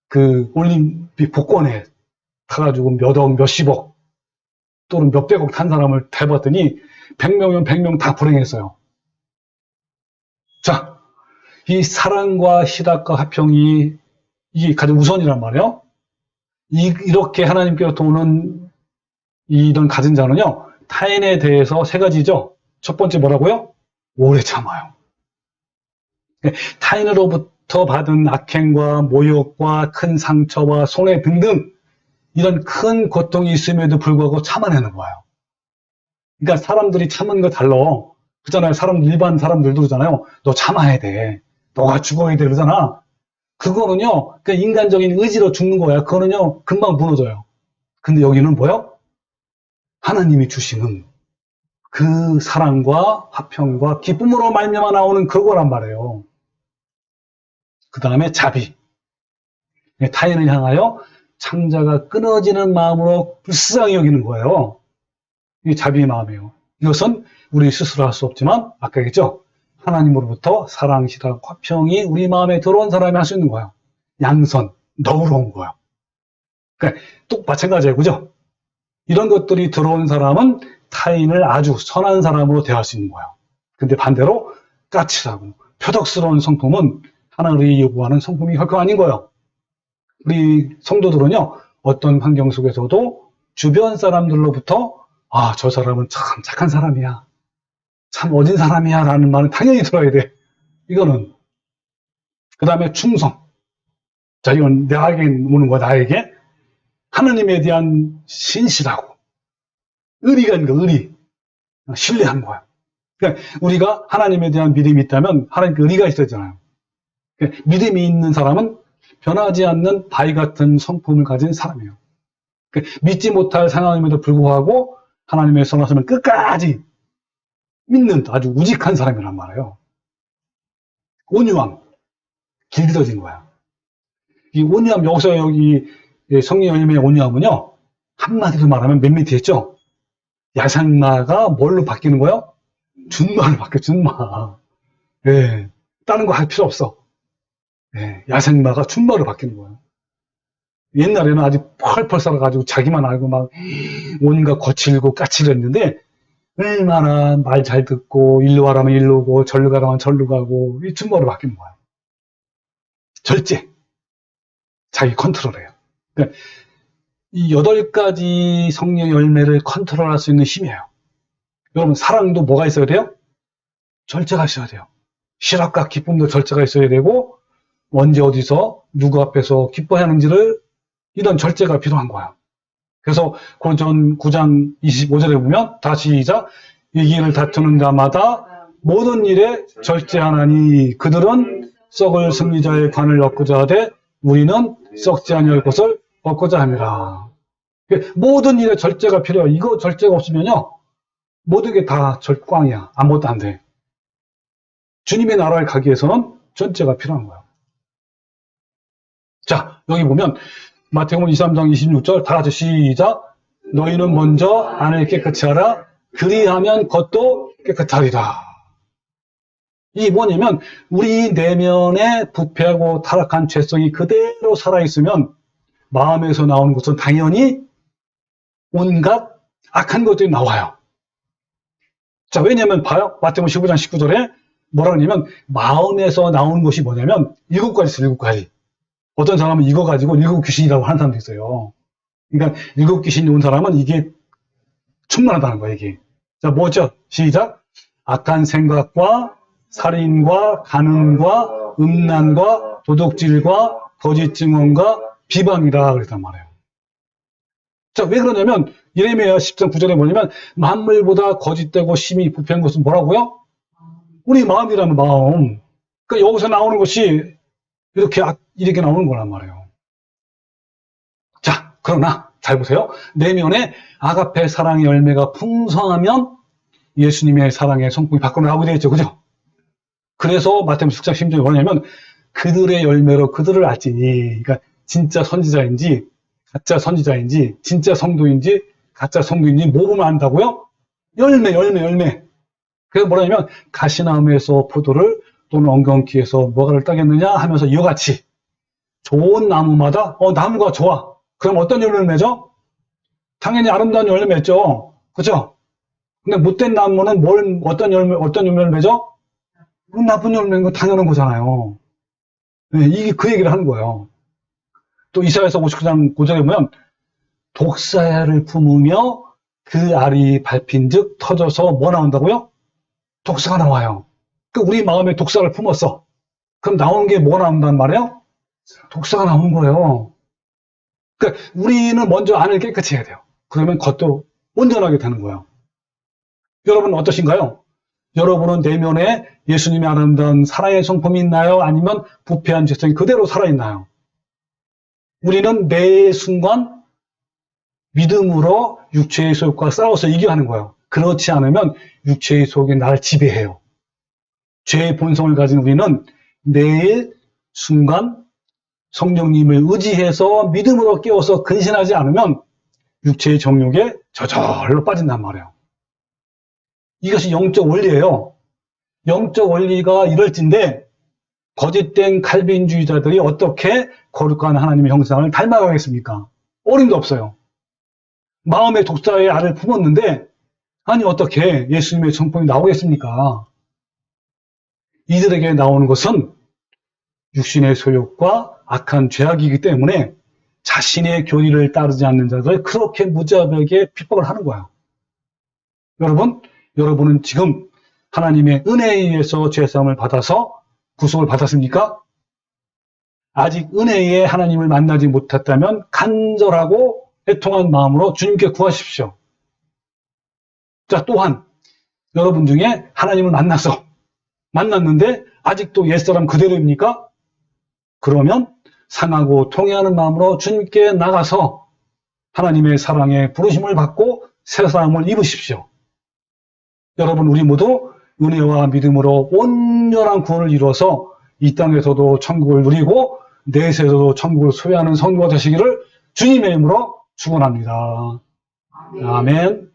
그 올림픽 복권에 타가지고 몇 억, 몇십억 또는 몇백억 탄 사람을 해봤더니 100명이면 100명 다 불행했어요. 자, 이 사랑과 희락과 화평이 이게 가장 우선이란 말이에요. 이렇게 하나님께로부터 오는 이런 가진 자는요. 타인에 대해서 세 가지죠. 첫 번째 뭐라고요? 오래 참아요. 타인으로부터 받은 악행과 모욕과 큰 상처와 손해 등등 이런 큰 고통이 있음에도 불구하고 참아내는 거예요. 그러니까 사람들이 참은 거 달라. 그잖아요. 일반 사람들도 그러잖아요. 너 참아야 돼. 너가 죽어야 돼. 그러잖아. 그거는요, 그냥 인간적인 의지로 죽는 거야. 그거는요, 금방 무너져요. 근데 여기는 뭐요? 하나님이 주시는 그 사랑과 화평과 기쁨으로 말미암아 나오는 그거란 말이에요. 그 다음에 자비. 타인을 향하여 창자가 끊어지는 마음으로 불쌍히 여기는 거예요. 이게 자비의 마음이에요. 이것은 우리 스스로 할 수 없지만 아까 얘기했죠. 하나님으로부터 사랑, 희락, 화평이 우리 마음에 들어온 사람이 할 수 있는 거예요. 양선, 너그러운 거예요. 그러니까 또 마찬가지예요. 그죠? 이런 것들이 들어온 사람은 타인을 아주 선한 사람으로 대할 수 있는 거예요. 근데 반대로 까칠하고 표덕스러운 성품은 하나님이 요구하는 성품이 결코 아닌 거예요. 우리 성도들은요, 어떤 환경 속에서도 주변 사람들로부터 저 사람은 참 착한 사람이야. 참 어진 사람이야. 라는 말은 당연히 들어야 돼. 이거는. 그 다음에 충성. 자, 이건 나에게 오는 거야, 나에게. 하나님에 대한 신실하고. 의리가 있는 거야, 의리. 신뢰하는 거야. 그러니까 우리가 하나님에 대한 믿음이 있다면 하나님께 의리가 있어야 되잖아요. 그러니까 믿음이 있는 사람은 변하지 않는 바위 같은 성품을 가진 사람이에요. 그러니까 믿지 못할 상황임에도 불구하고 하나님의 선하심을 끝까지 믿는 아주 우직한 사람이란 말이에요. 온유함, 길들여진 거야. 이 온유함, 여기서 여기 성령 열매의 온유함은요, 한마디로 말하면 맨 밑에 있죠? 야생마가 뭘로 바뀌는 거예요? 준마로 바뀌어, 준마. 예. 다른 거 할 필요 없어. 예. 야생마가 준마로 바뀌는 거예요. 옛날에는 아주 펄펄 썰어가지고 자기만 알고 막 온갖 거칠고 까칠했는데, 얼마나 말 잘 듣고, 일로 가라면 일로 오고, 절로 가라면 절로 가고, 이 준마로 바뀌는 거예요. 절제. 자기 컨트롤해요. 그러니까 이 8가지 성령 열매를 컨트롤할 수 있는 힘이에요. 여러분, 사랑도 뭐가 있어야 돼요? 절제가 있어야 돼요. 실학과 기쁨도 절제가 있어야 되고, 언제 어디서 누구 앞에서 기뻐해야 하는지를 이런 절제가 필요한 거예요. 그래서 고린도전 9장 25절에 보면 다시 시작. 이기를 다투는 자마다 모든 일에 절제하나니 그들은 썩을 승리자의 관을 얻고자 하되 우리는 썩지 아니할 것을 얻고자 합니다. 모든 일에 절제가 필요해요. 이거 절제가 없으면요, 모든 게 다 꽝이야. 아무것도 안 돼. 주님의 나라에 가기 위해서는 절제가 필요한 거예요. 자, 여기 보면 마태복음 23장 26절 다 같이 시작. 너희는 먼저 안을 깨끗이 하라. 그리하면 겉도 깨끗하리라. 이게 뭐냐면 우리 내면에 부패하고 타락한 죄성이 그대로 살아있으면 마음에서 나오는 것은 당연히 온갖 악한 것들이 나와요. 자, 왜냐면 봐요. 마태복음 15장 19절에 뭐라 그러냐면 마음에서 나오는 것이 뭐냐면 7가지 있어요. 7가지. 어떤 사람은 이거 가지고 7귀신이라고 하는 사람도 있어요. 그러니까 7귀신이 온 사람은 이게 충만하다는 거예요. 이게. 자, 뭐죠? 시작. 악한 생각과 살인과 간음과 음란과 도둑질과 거짓 증언과 비방이라 그랬단 말이에요. 자, 왜 그러냐면 예레미야 10장 9절에 뭐냐면 만물보다 거짓되고 심히 부패한 것은 뭐라고요? 우리 마음이라는 마음. 그러니까 여기서 나오는 것이 이렇게 나오는 거란 말이에요. 자, 그러나 잘 보세요. 내면에 아가페 사랑의 열매가 풍성하면 예수님의 사랑의 성품이 밖으로 나오게 되겠죠. 그죠? 그래서 마태복음 6장 10절에 뭐냐면 그들의 열매로 그들을 알지니. 그러니까 진짜 선지자인지 가짜 선지자인지 진짜 성도인지 가짜 성도인지 뭐 보면 안다고요? 열매. 그래서 뭐냐면 가시나무에서 포도를 또는 엉겅퀴에서 뭐가를 따겠느냐 하면서 이와 같이 좋은 나무마다 나무가 좋아. 그럼 어떤 열매를 맺어? 당연히 아름다운 열매를 맺죠. 그죠? 근데 못된 나무는 어떤 열매를 맺어? 나쁜 열매인 건 당연한 거잖아요. 네, 이게 그 얘기를 하는 거예요. 또 이사야서 59장 9절에 보면 독사야를 품으며 그 알이 밟힌즉 터져서 뭐 나온다고요? 독사가 나와요. 그러니까 우리 마음에 독사를 품었어. 그럼 나오는 게 뭐 나온단 말이에요? 독사가 나오는 거예요. 그러니까 우리는 먼저 안을 깨끗이 해야 돼요. 그러면 겉도 온전하게 되는 거예요. 여러분 어떠신가요? 여러분은 내면에 예수님의 아름다운 사랑의 성품이 있나요? 아니면 부패한 죄성이 그대로 살아있나요? 우리는 매 순간 믿음으로 육체의 속과 싸워서 이겨야 하는 거예요. 그렇지 않으면 육체의 속이 나를 지배해요. 죄의 본성을 가진 우리는 매일 순간 성령님을 의지해서 믿음으로 깨워서 근신하지 않으면 육체의 정욕에 저절로 빠진단 말이에요. 이것이 영적 원리예요. 영적 원리가 이럴진데 거짓된 칼빈주의자들이 어떻게 거룩한 하나님의 형상을 닮아가겠습니까? 어림도 없어요. 마음의 독사의 알을 품었는데 아니 어떻게 예수님의 성품이 나오겠습니까? 이들에게 나오는 것은 육신의 소욕과 악한 죄악이기 때문에 자신의 교리를 따르지 않는 자들 그렇게 무자비하게 핍박을 하는 거예요. 여러분은 지금 하나님의 은혜에 의해서 죄사함을 받아서 구속을 받았습니까? 아직 은혜에 하나님을 만나지 못했다면 간절하고 애통한 마음으로 주님께 구하십시오. 자, 또한 여러분 중에 하나님을 만났는데 아직도 옛사람 그대로입니까? 그러면 상하고 통회하는 마음으로 주님께 나가서 하나님의 사랑에 부르심을 받고 새 사람을 입으십시오. 여러분 우리 모두 은혜와 믿음으로 온전한 구원을 이루어서 이 땅에서도 천국을 누리고 내세에서도 천국을 소유하는 성도가 되시기를 주님의 이름으로 축원합니다. 아멘.